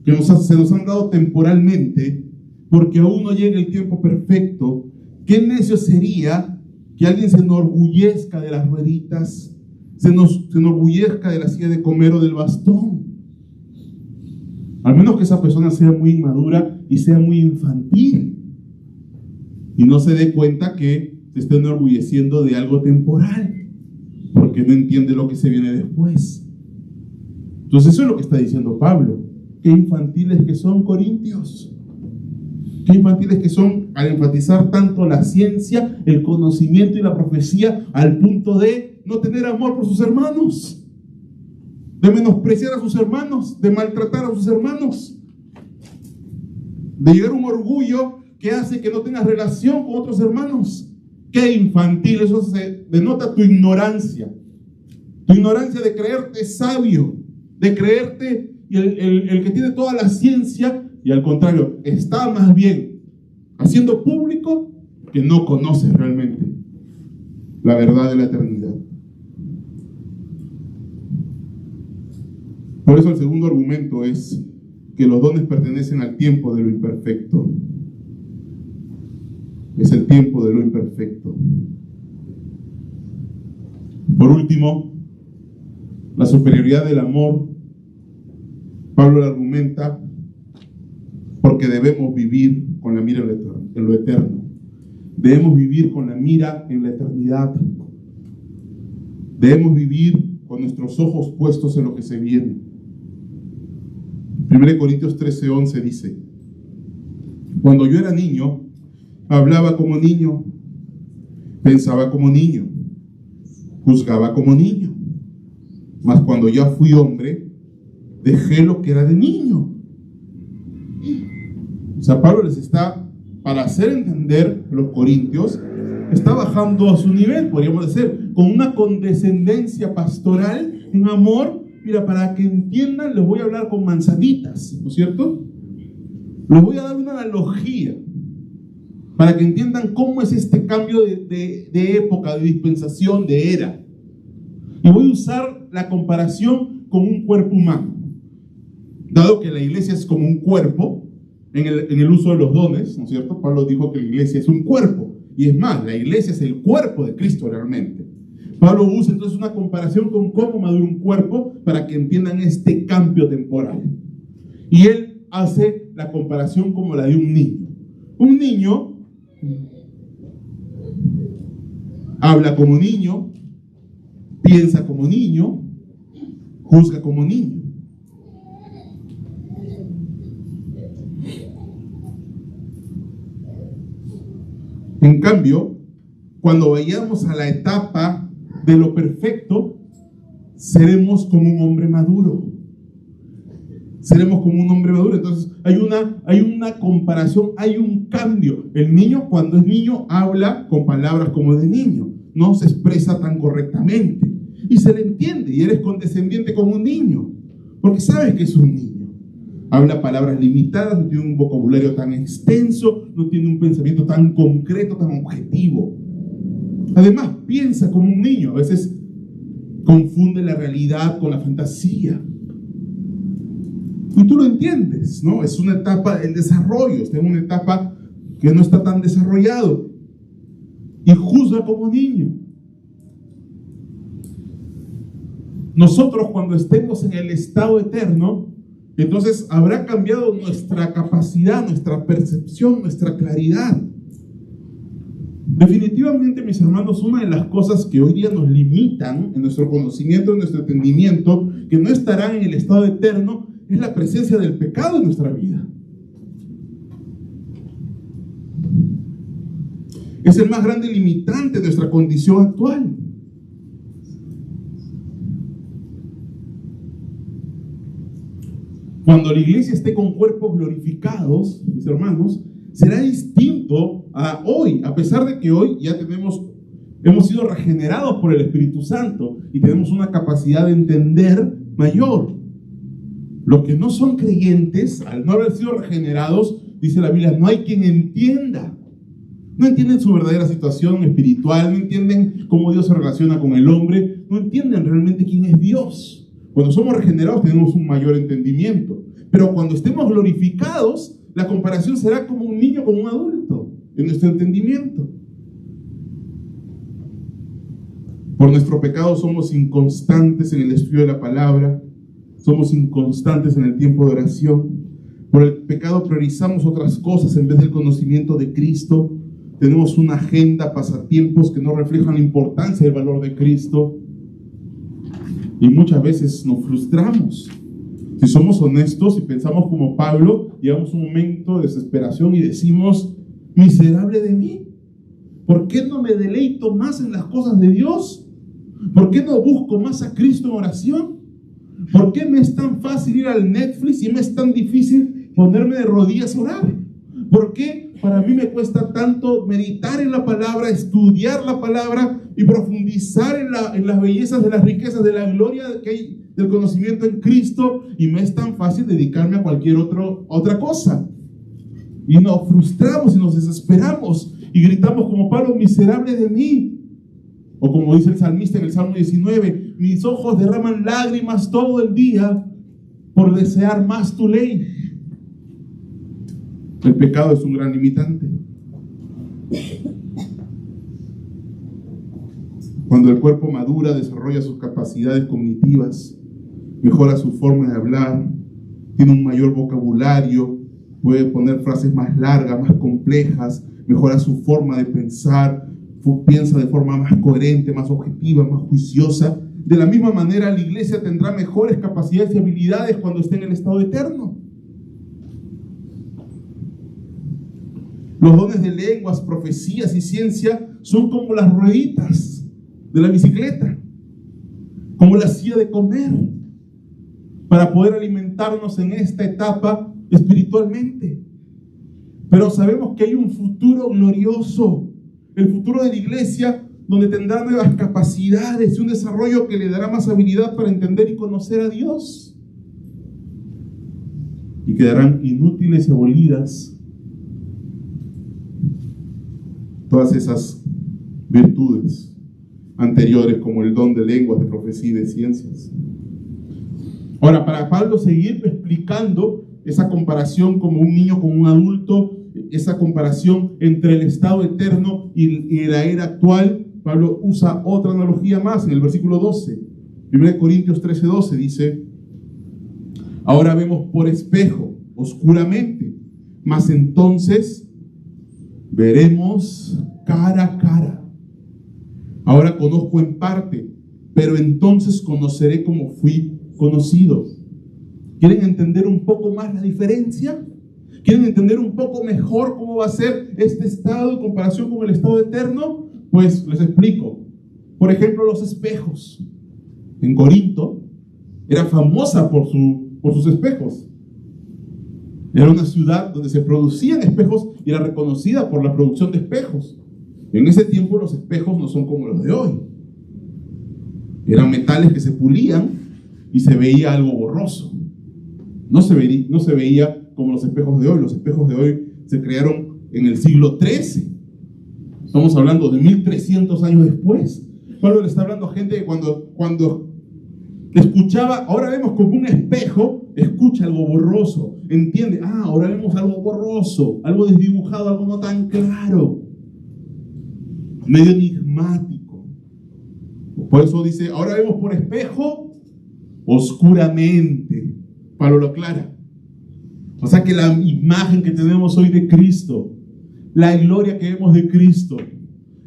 Speaker 1: que se nos han dado temporalmente, porque aún no llega el tiempo perfecto, qué necio sería que alguien se enorgullezca de las rueditas, se enorgullezca de la silla de comer o del bastón. Al menos que esa persona sea muy inmadura y sea muy infantil y no se dé cuenta que se está enorgulleciendo de algo temporal, porque no entiende lo que se viene después. Entonces eso es lo que está diciendo Pablo. Qué infantiles que son, corintios. Qué infantiles que son al enfatizar tanto la ciencia, el conocimiento y la profecía, al punto de no tener amor por sus hermanos, de menospreciar a sus hermanos, de maltratar a sus hermanos, de llegar a un orgullo que hace que no tengas relación con otros hermanos. Qué infantil, eso se denota tu ignorancia de creerte sabio, de creerte el que tiene toda la ciencia, y al contrario, está más bien haciendo público que no conoce realmente la verdad de la eternidad. Por eso el segundo argumento es que los dones pertenecen al tiempo de lo imperfecto. Es el tiempo de lo imperfecto. Por último, la superioridad del amor. Pablo lo argumenta porque debemos vivir con la mira en lo eterno. Debemos vivir con la mira en la eternidad. Debemos vivir con nuestros ojos puestos en lo que se viene. 1 Corintios 13:11 dice: cuando yo era niño, hablaba como niño, pensaba como niño, juzgaba como niño. Mas cuando ya fui hombre, dejé lo que era de niño. O sea, Pablo les está, para hacer entender a los corintios, está bajando a su nivel, podríamos decir, con una condescendencia pastoral, un amor. Mira, para que entiendan, les voy a hablar con manzanitas, ¿no es cierto? Les voy a dar una analogía para que entiendan cómo es este cambio de época, de dispensación, de era. Y voy a usar la comparación con un cuerpo humano. Dado que la iglesia es como un cuerpo, en el uso de los dones, ¿no es cierto? Pablo dijo que la iglesia es un cuerpo. Y es más, la iglesia es el cuerpo de Cristo realmente. Pablo usa entonces una comparación con cómo madura un cuerpo para que entiendan este cambio temporal. Y él hace la comparación como la de un niño. Un niño habla como niño, piensa como niño, juzga como niño. En cambio, cuando vayamos a la etapa de lo perfecto, seremos como un hombre maduro. Seremos como un hombre maduro. Entonces hay una comparación, hay un cambio. El niño, cuando es niño, habla con palabras como de niño, no se expresa tan correctamente y se le entiende, y eres condescendiente como un niño porque sabes que es un niño. Habla palabras limitadas, no tiene un vocabulario tan extenso, no tiene un pensamiento tan concreto, tan objetivo. Además, piensa como un niño. A veces confunde la realidad con la fantasía. Y tú lo entiendes, ¿no? Es una etapa del desarrollo, está en una etapa que no está tan desarrollado. Y juzga como niño. Nosotros, cuando estemos en el estado eterno, entonces habrá cambiado nuestra capacidad, nuestra percepción, nuestra claridad. Definitivamente, mis hermanos, una de las cosas que hoy día nos limitan en nuestro conocimiento, en nuestro entendimiento, que no estarán en el estado eterno, es la presencia del pecado en nuestra vida. Es el más grande limitante de nuestra condición actual. Cuando la iglesia esté con cuerpos glorificados, mis hermanos, será distinto a hoy, a pesar de que hoy ya hemos sido regenerados por el Espíritu Santo y tenemos una capacidad de entender mayor. Los que no son creyentes, al no haber sido regenerados, dice la Biblia, no hay quien entienda. No entienden su verdadera situación espiritual, no entienden cómo Dios se relaciona con el hombre, no entienden realmente quién es Dios. Cuando somos regenerados tenemos un mayor entendimiento, pero cuando estemos glorificados, la comparación será como un niño con un adulto en nuestro entendimiento. Por nuestro pecado somos inconstantes en el estudio de la palabra, somos inconstantes en el tiempo de oración. Por el pecado priorizamos otras cosas en vez del conocimiento de Cristo. Tenemos una agenda, pasatiempos que no reflejan la importancia y el valor de Cristo. Y muchas veces nos frustramos. Si somos honestos y pensamos como Pablo, llegamos a un momento de desesperación y decimos, miserable de mí, ¿por qué no me deleito más en las cosas de Dios? ¿Por qué no busco más a Cristo en oración? ¿Por qué me es tan fácil ir al Netflix y me es tan difícil ponerme de rodillas a orar? ¿Por qué para mí me cuesta tanto meditar en la palabra, estudiar la palabra y profundizar en las bellezas de las riquezas de la gloria que hay del conocimiento en Cristo, y me es tan fácil dedicarme a cualquier otra cosa? Y nos frustramos y nos desesperamos y gritamos como Pablo, miserable de mí. O como dice el salmista en el Salmo 19, mis ojos derraman lágrimas todo el día por desear más tu ley. El pecado es un gran limitante. Cuando el cuerpo madura, desarrolla sus capacidades cognitivas, mejora su forma de hablar, tiene un mayor vocabulario, puede poner frases más largas, más complejas, mejora su forma de pensar, piensa de forma más coherente, más objetiva, más juiciosa. De la misma manera, la iglesia tendrá mejores capacidades y habilidades cuando esté en el estado eterno. Los dones de lenguas, profecías y ciencia son como las rueditas de la bicicleta, como la silla de comer, para poder alimentarnos en esta etapa espiritualmente. Pero sabemos que hay un futuro glorioso, el futuro de la iglesia, donde tendrá nuevas capacidades y un desarrollo que le dará más habilidad para entender y conocer a Dios. Y quedarán inútiles y abolidas todas esas virtudes anteriores, como el don de lenguas, de profecía y de ciencias. Ahora, para Pablo seguir explicando esa comparación como un niño con un adulto, esa comparación entre el estado eterno y la era actual, Pablo usa otra analogía más en el versículo 12. 1 Corintios 13:12 dice: ahora vemos por espejo, oscuramente, mas entonces veremos cara a cara. Ahora conozco en parte, pero entonces conoceré como fui conocido. ¿Quieren entender un poco más la diferencia? ¿Quieren entender un poco mejor cómo va a ser este estado en comparación con el estado eterno? Pues les explico. Por ejemplo, los espejos. En Corinto era famosa por sus espejos. Era una ciudad donde se producían espejos y era reconocida por la producción de espejos. En ese tiempo los espejos no son como los de hoy. Eran metales que se pulían y se veía algo borroso. No se veía como los espejos de hoy. Los espejos de hoy se crearon en el siglo XIII. Estamos hablando de 1300 años después. Pablo le está hablando a gente que cuando escuchaba, ahora vemos como un espejo, escucha algo borroso, entiende, ahora vemos algo borroso, algo desdibujado, algo no tan claro, medio enigmático. Por eso dice, ahora vemos por espejo oscuramente. Pablo lo aclara. O sea que la imagen que tenemos hoy de Cristo, la gloria que vemos de Cristo,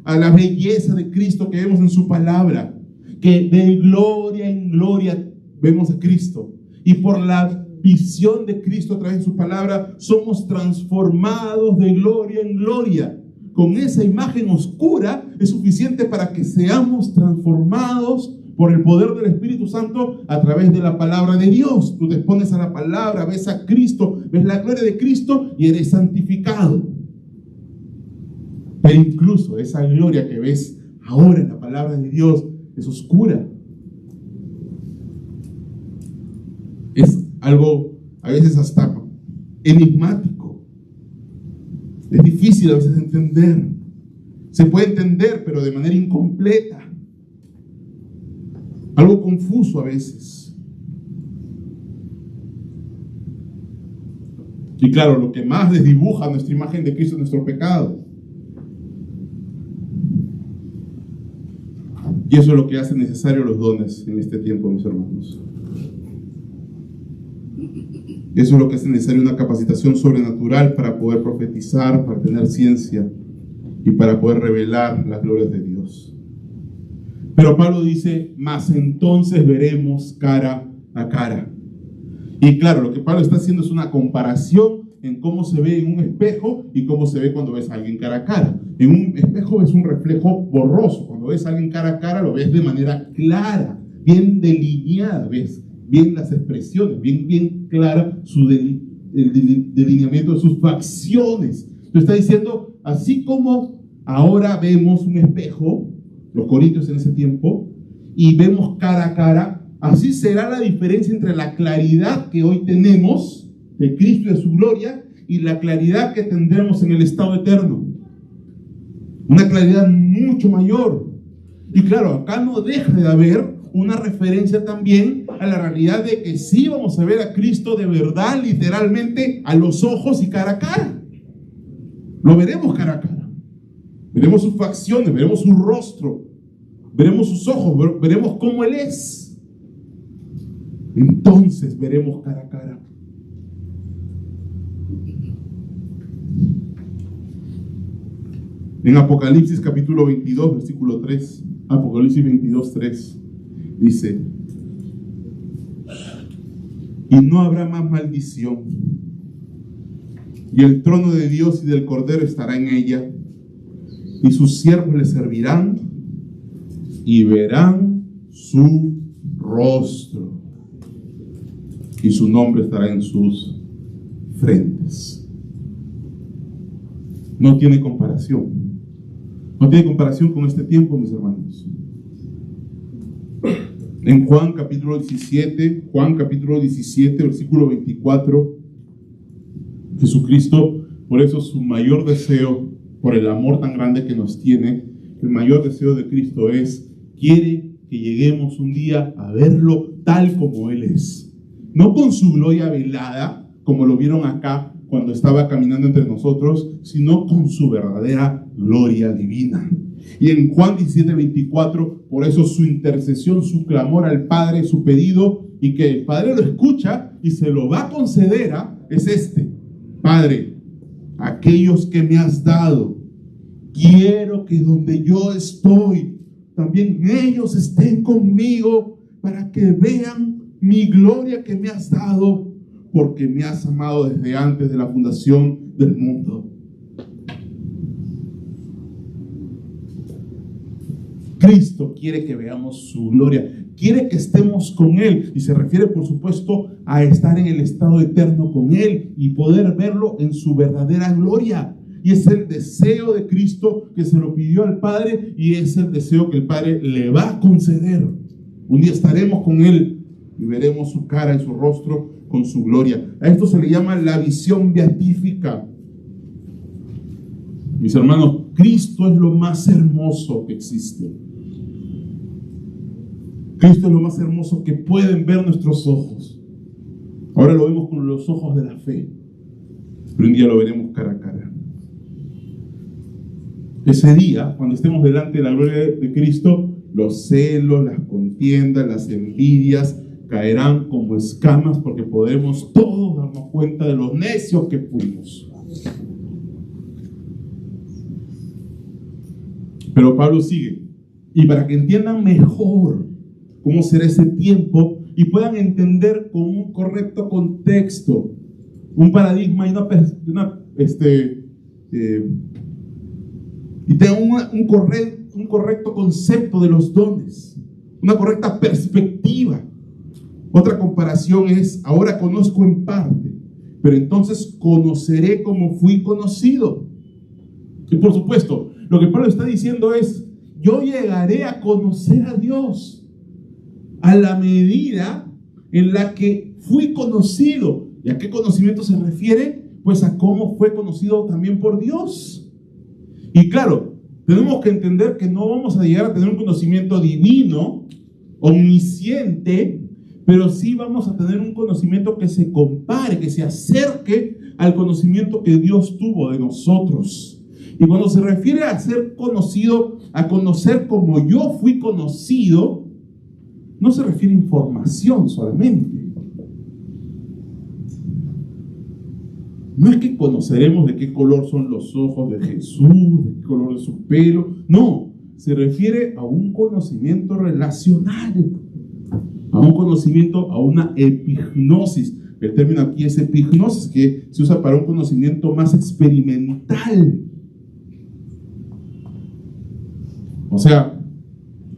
Speaker 1: a la belleza de Cristo que vemos en su palabra, que de gloria en gloria vemos a Cristo, y por la visión de Cristo a través de su palabra somos transformados de gloria en gloria. Con esa imagen oscura es suficiente para que seamos transformados por el poder del Espíritu Santo a través de la palabra de Dios. Tú te expones a la palabra, ves a Cristo, ves la gloria de Cristo y eres santificado. Pero incluso esa gloria que ves ahora en la palabra de Dios es oscura. Es algo a veces hasta enigmático. Es difícil a veces de entender. Se puede entender, pero de manera incompleta. Algo confuso a veces. Y claro, lo que más desdibuja nuestra imagen de Cristo es nuestro pecado. Y eso es lo que hace necesario los dones en este tiempo, mis hermanos. Eso es lo que hace necesario una capacitación sobrenatural para poder profetizar, para tener ciencia y para poder revelar las glorias de Dios. Pero Pablo dice, mas entonces veremos cara a cara. Y claro, lo que Pablo está haciendo es una comparación en cómo se ve en un espejo y cómo se ve cuando ves a alguien cara a cara. En un espejo ves un reflejo borroso. Cuando ves a alguien cara a cara lo ves de manera clara, bien delineada, ves bien las expresiones, bien clara el delineamiento de sus facciones. Entonces está diciendo, así como ahora vemos un espejo, los corintios en ese tiempo, y vemos cara a cara, así será la diferencia entre la claridad que hoy tenemos de Cristo y de su gloria y la claridad que tendremos en el estado eterno. Una claridad mucho mayor. Y claro, acá no deja de haber una referencia también a la realidad de que sí vamos a ver a Cristo de verdad, literalmente, a los ojos y cara a cara. Lo veremos cara a cara. Veremos sus facciones, veremos su rostro, veremos sus ojos, veremos cómo Él es. Entonces veremos cara a cara. En Apocalipsis capítulo 22, versículo 3, Apocalipsis 22, 3, dice, y no habrá más maldición, y el trono de Dios y del Cordero estará en ella, y sus siervos le servirán y verán su rostro, y su nombre estará en sus frentes. No tiene comparación. No tiene comparación con este tiempo, mis hermanos. En Juan capítulo 17, versículo 24, Jesucristo, por eso su mayor deseo, por el amor tan grande que nos tiene, el mayor deseo de Cristo quiere que lleguemos un día a verlo tal como Él es. No con su gloria velada, como lo vieron acá cuando estaba caminando entre nosotros, sino con su verdadera gloria divina. Y en Juan 17, 24, por eso su intercesión, su clamor al Padre, su pedido, y que el Padre lo escucha y se lo va a conceder, es este: Padre, aquellos que me has dado, quiero que donde yo estoy, también ellos estén conmigo, para que vean mi gloria que me has dado, porque me has amado desde antes de la fundación del mundo. Cristo quiere que veamos su gloria, quiere que estemos con Él, y se refiere, por supuesto, a estar en el estado eterno con Él y poder verlo en su verdadera gloria. Y es el deseo de Cristo, que se lo pidió al Padre, y es el deseo que el Padre le va a conceder. Un día estaremos con Él y veremos su cara y su rostro con su gloria. A esto se le llama la visión beatífica. Mis hermanos, Cristo es lo más hermoso que existe. Cristo es lo más hermoso que pueden ver nuestros ojos. Ahora lo vemos con los ojos de la fe, pero un día lo veremos cara a cara. Ese día, cuando estemos delante de la gloria de Cristo, los celos, las contiendas, las envidias caerán como escamas, porque podremos todos darnos cuenta de los necios que fuimos. Pero Pablo sigue, y para que entiendan mejor cómo será ese tiempo y puedan entender con un correcto contexto, un paradigma y y tengan un correcto concepto de los dones, una correcta perspectiva. Otra comparación es: ahora conozco en parte, pero entonces conoceré como fui conocido. Y por supuesto, lo que Pablo está diciendo es: yo llegaré a conocer a Dios a la medida en la que fui conocido. ¿Y a qué conocimiento se refiere? Pues a cómo fue conocido también por Dios. Y claro, tenemos que entender que no vamos a llegar a tener un conocimiento divino, omnisciente, pero sí vamos a tener un conocimiento que se compare, que se acerque al conocimiento que Dios tuvo de nosotros. Y cuando se refiere a ser conocido, a conocer como yo fui conocido, no se refiere a información solamente. No es que conoceremos de qué color son los ojos de Jesús, de qué color es su pelo. No, se refiere a un conocimiento relacional, a un conocimiento, a una epignosis. El término aquí es epignosis, que se usa para un conocimiento más experimental. O sea,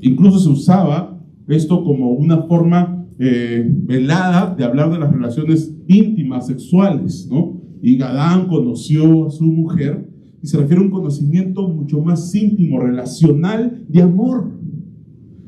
Speaker 1: incluso se usaba esto como una forma velada de hablar de las relaciones íntimas, sexuales, ¿no? Y Adán conoció a su mujer, y se refiere a un conocimiento mucho más íntimo, relacional, de amor.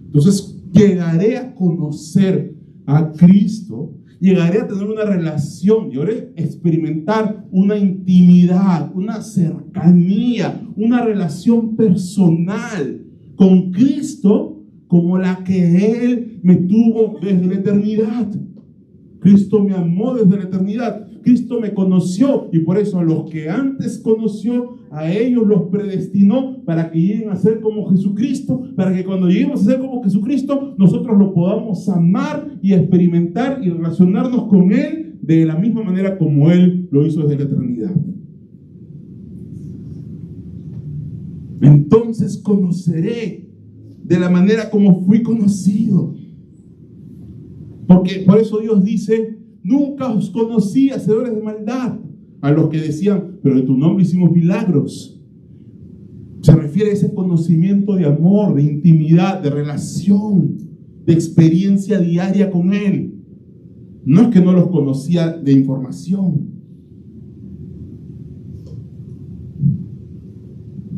Speaker 1: Entonces, llegaré a conocer a Cristo, llegaré a tener una relación, llegaré a experimentar una intimidad, una cercanía, una relación personal con Cristo, como la que Él me tuvo desde la eternidad. Cristo me amó desde la eternidad. Cristo me conoció, y por eso a los que antes conoció, a ellos los predestinó para que lleguen a ser como Jesucristo, para que cuando lleguemos a ser como Jesucristo, nosotros lo podamos amar y experimentar y relacionarnos con Él de la misma manera como Él lo hizo desde la eternidad. Entonces conoceré de la manera como fui conocido. Porque por eso Dios dice, nunca os conocí, hacedores de maldad. A los que decían, pero en tu nombre hicimos milagros. Se refiere a ese conocimiento de amor, de intimidad, de relación, de experiencia diaria con Él. No es que no los conocía de información.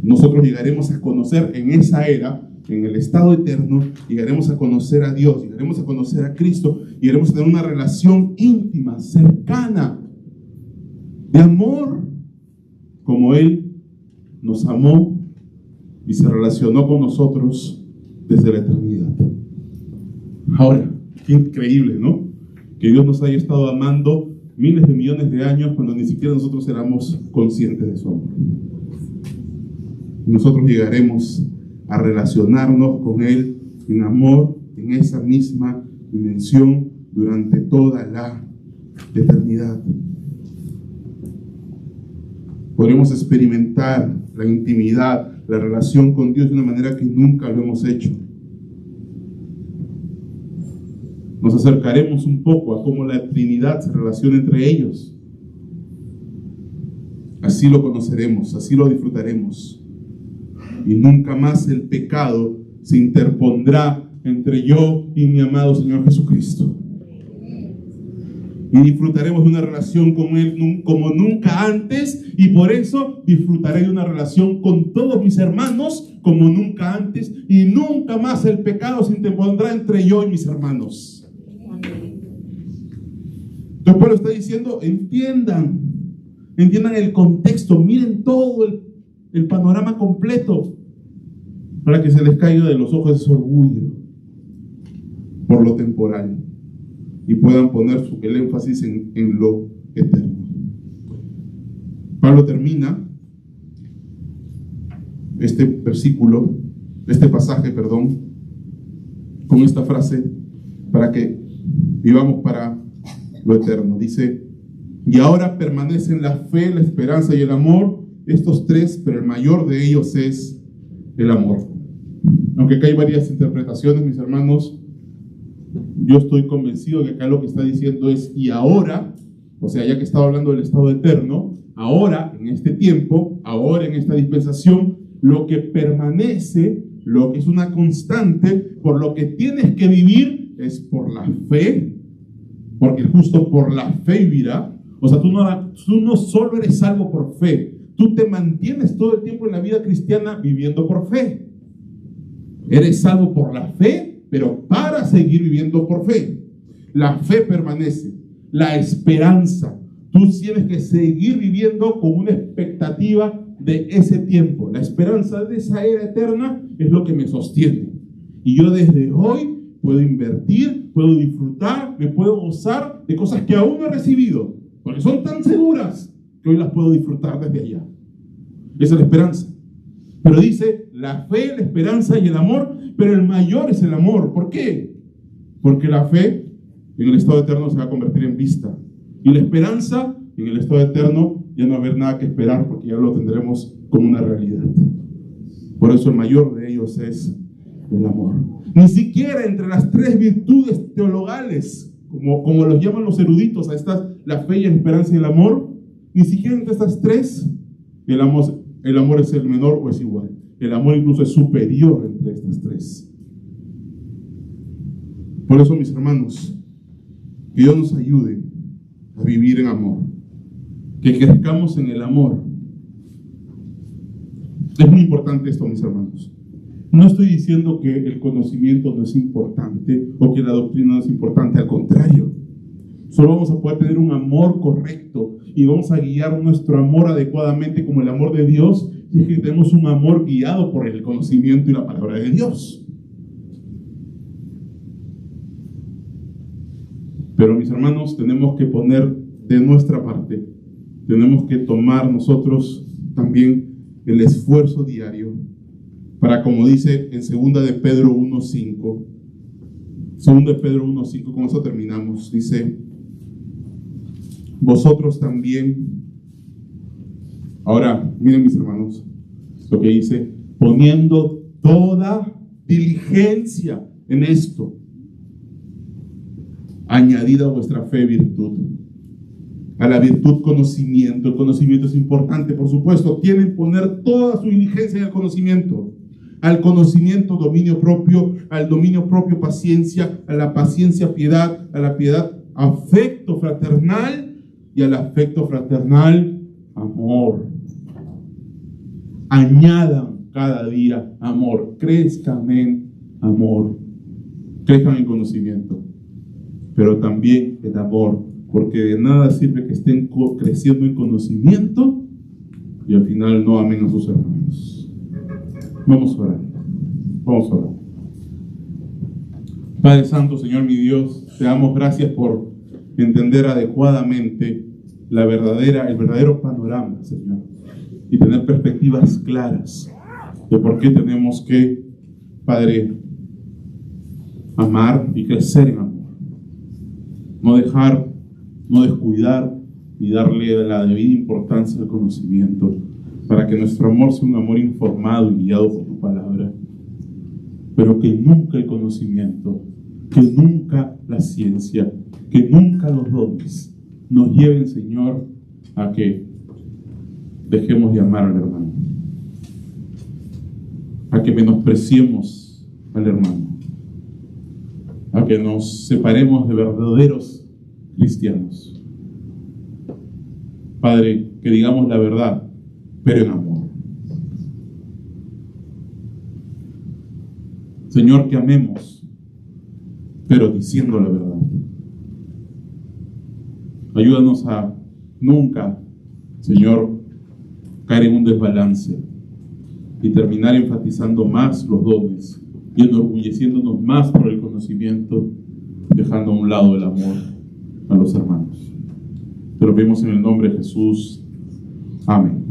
Speaker 1: Nosotros llegaremos a conocer en esa era, en el estado eterno, llegaremos a conocer a Dios, llegaremos a conocer a Cristo, llegaremos a tener una relación íntima, cercana, de amor, como Él nos amó y se relacionó con nosotros desde la eternidad. Ahora, qué increíble, ¿no? Que Dios nos haya estado amando miles de millones de años cuando ni siquiera nosotros éramos conscientes de su amor. Nosotros llegaremos a relacionarnos con Él en amor, en esa misma dimensión durante toda la eternidad. Podremos experimentar la intimidad, la relación con Dios de una manera que nunca lo hemos hecho. Nos acercaremos un poco a cómo la Trinidad se relaciona entre ellos. Así lo conoceremos, así lo disfrutaremos. Y nunca más el pecado se interpondrá entre yo y mi amado Señor Jesucristo. Y disfrutaremos de una relación con Él como nunca antes, y por eso disfrutaré de una relación con todos mis hermanos como nunca antes, y nunca más el pecado se interpondrá entre yo y mis hermanos. Entonces Pablo está diciendo, entiendan el contexto, miren todo el panorama completo, para que se les caiga de los ojos ese orgullo por lo temporal y puedan poner el énfasis en lo eterno. Pablo termina este pasaje, con esta frase para que vivamos para lo eterno. Dice, y ahora permanecen la fe, la esperanza y el amor, estos tres, pero el mayor de ellos es el amor. Aunque acá hay varias interpretaciones, mis hermanos, yo estoy convencido de que acá lo que está diciendo es, y ahora, o sea, ya que estaba hablando del estado eterno, ahora, en este tiempo, ahora en esta dispensación, lo que permanece, lo que es una constante, por lo que tienes que vivir, es por la fe, porque justo por la fe vivirá. O sea, tú no solo eres salvo por fe, tú te mantienes todo el tiempo en la vida cristiana viviendo por fe. Eres salvo por la fe, pero para seguir viviendo por fe. La fe permanece, la esperanza. Tú tienes que seguir viviendo con una expectativa de ese tiempo. La esperanza de esa era eterna es lo que me sostiene. Y yo desde hoy puedo invertir, puedo disfrutar, me puedo gozar de cosas que aún no he recibido, porque son tan seguras que hoy las puedo disfrutar desde allá. Esa es la esperanza. Pero dice, la fe, la esperanza y el amor, pero el mayor es el amor. ¿Por qué? Porque la fe en el estado eterno se va a convertir en vista. Y la esperanza en el estado eterno ya no va a haber nada que esperar, porque ya lo tendremos como una realidad. Por eso el mayor de ellos es el amor. Ni siquiera entre las tres virtudes teologales, como los llaman los eruditos, a estas, la fe y la esperanza y el amor, ni siquiera entre estas tres, el amor es el menor o es igual. El amor incluso es superior entre estas tres. Por eso, mis hermanos, que Dios nos ayude a vivir en amor, que crezcamos en el amor. Es muy importante esto, mis hermanos. No estoy diciendo que el conocimiento no es importante o que la doctrina no es importante, al contrario. Solo vamos a poder tener un amor correcto y vamos a guiar nuestro amor adecuadamente como el amor de Dios, si es que tenemos un amor guiado por el conocimiento y la palabra de Dios. Pero, mis hermanos, tenemos que poner de nuestra parte, tenemos que tomar nosotros también el esfuerzo diario para, como dice en 2 de Pedro 1:5, 2 de Pedro 1:5, con eso terminamos, dice, vosotros también, ahora miren, mis hermanos, lo que dice, poniendo toda diligencia en esto. añadida a vuestra fe virtud. A la virtud conocimiento. El conocimiento es importante, por supuesto. Tienen que poner toda su diligencia en el conocimiento. Al conocimiento dominio propio, al dominio propio paciencia, a la paciencia piedad, a la piedad afecto fraternal y al afecto fraternal amor. Añadan cada día amor, crezcan en amor, crezcan en conocimiento, pero también en amor, porque de nada sirve que estén creciendo en conocimiento y al final no amen a sus hermanos. Vamos a orar. Vamos a orar. Padre Santo, Señor mi Dios, te damos gracias por entender adecuadamente el verdadero panorama, Señor, y tener perspectivas claras de por qué tenemos que, Padre, amar y crecer en amor. No dejar, no descuidar y darle la debida importancia al conocimiento, para que nuestro amor sea un amor informado y guiado por tu palabra. Pero que nunca el conocimiento, que nunca la ciencia, que nunca los dones nos lleven, Señor, a que dejemos de amar al hermano, a que menospreciemos al hermano, a que nos separemos de verdaderos cristianos. Padre, que digamos la verdad, pero en amor. Señor, que amemos, pero diciendo la verdad. Ayúdanos a nunca, Señor, caer en un desbalance y terminar enfatizando más los dones y enorgulleciéndonos más por el conocimiento, dejando a un lado el amor a los hermanos. Te lo pedimos en el nombre de Jesús. Amén.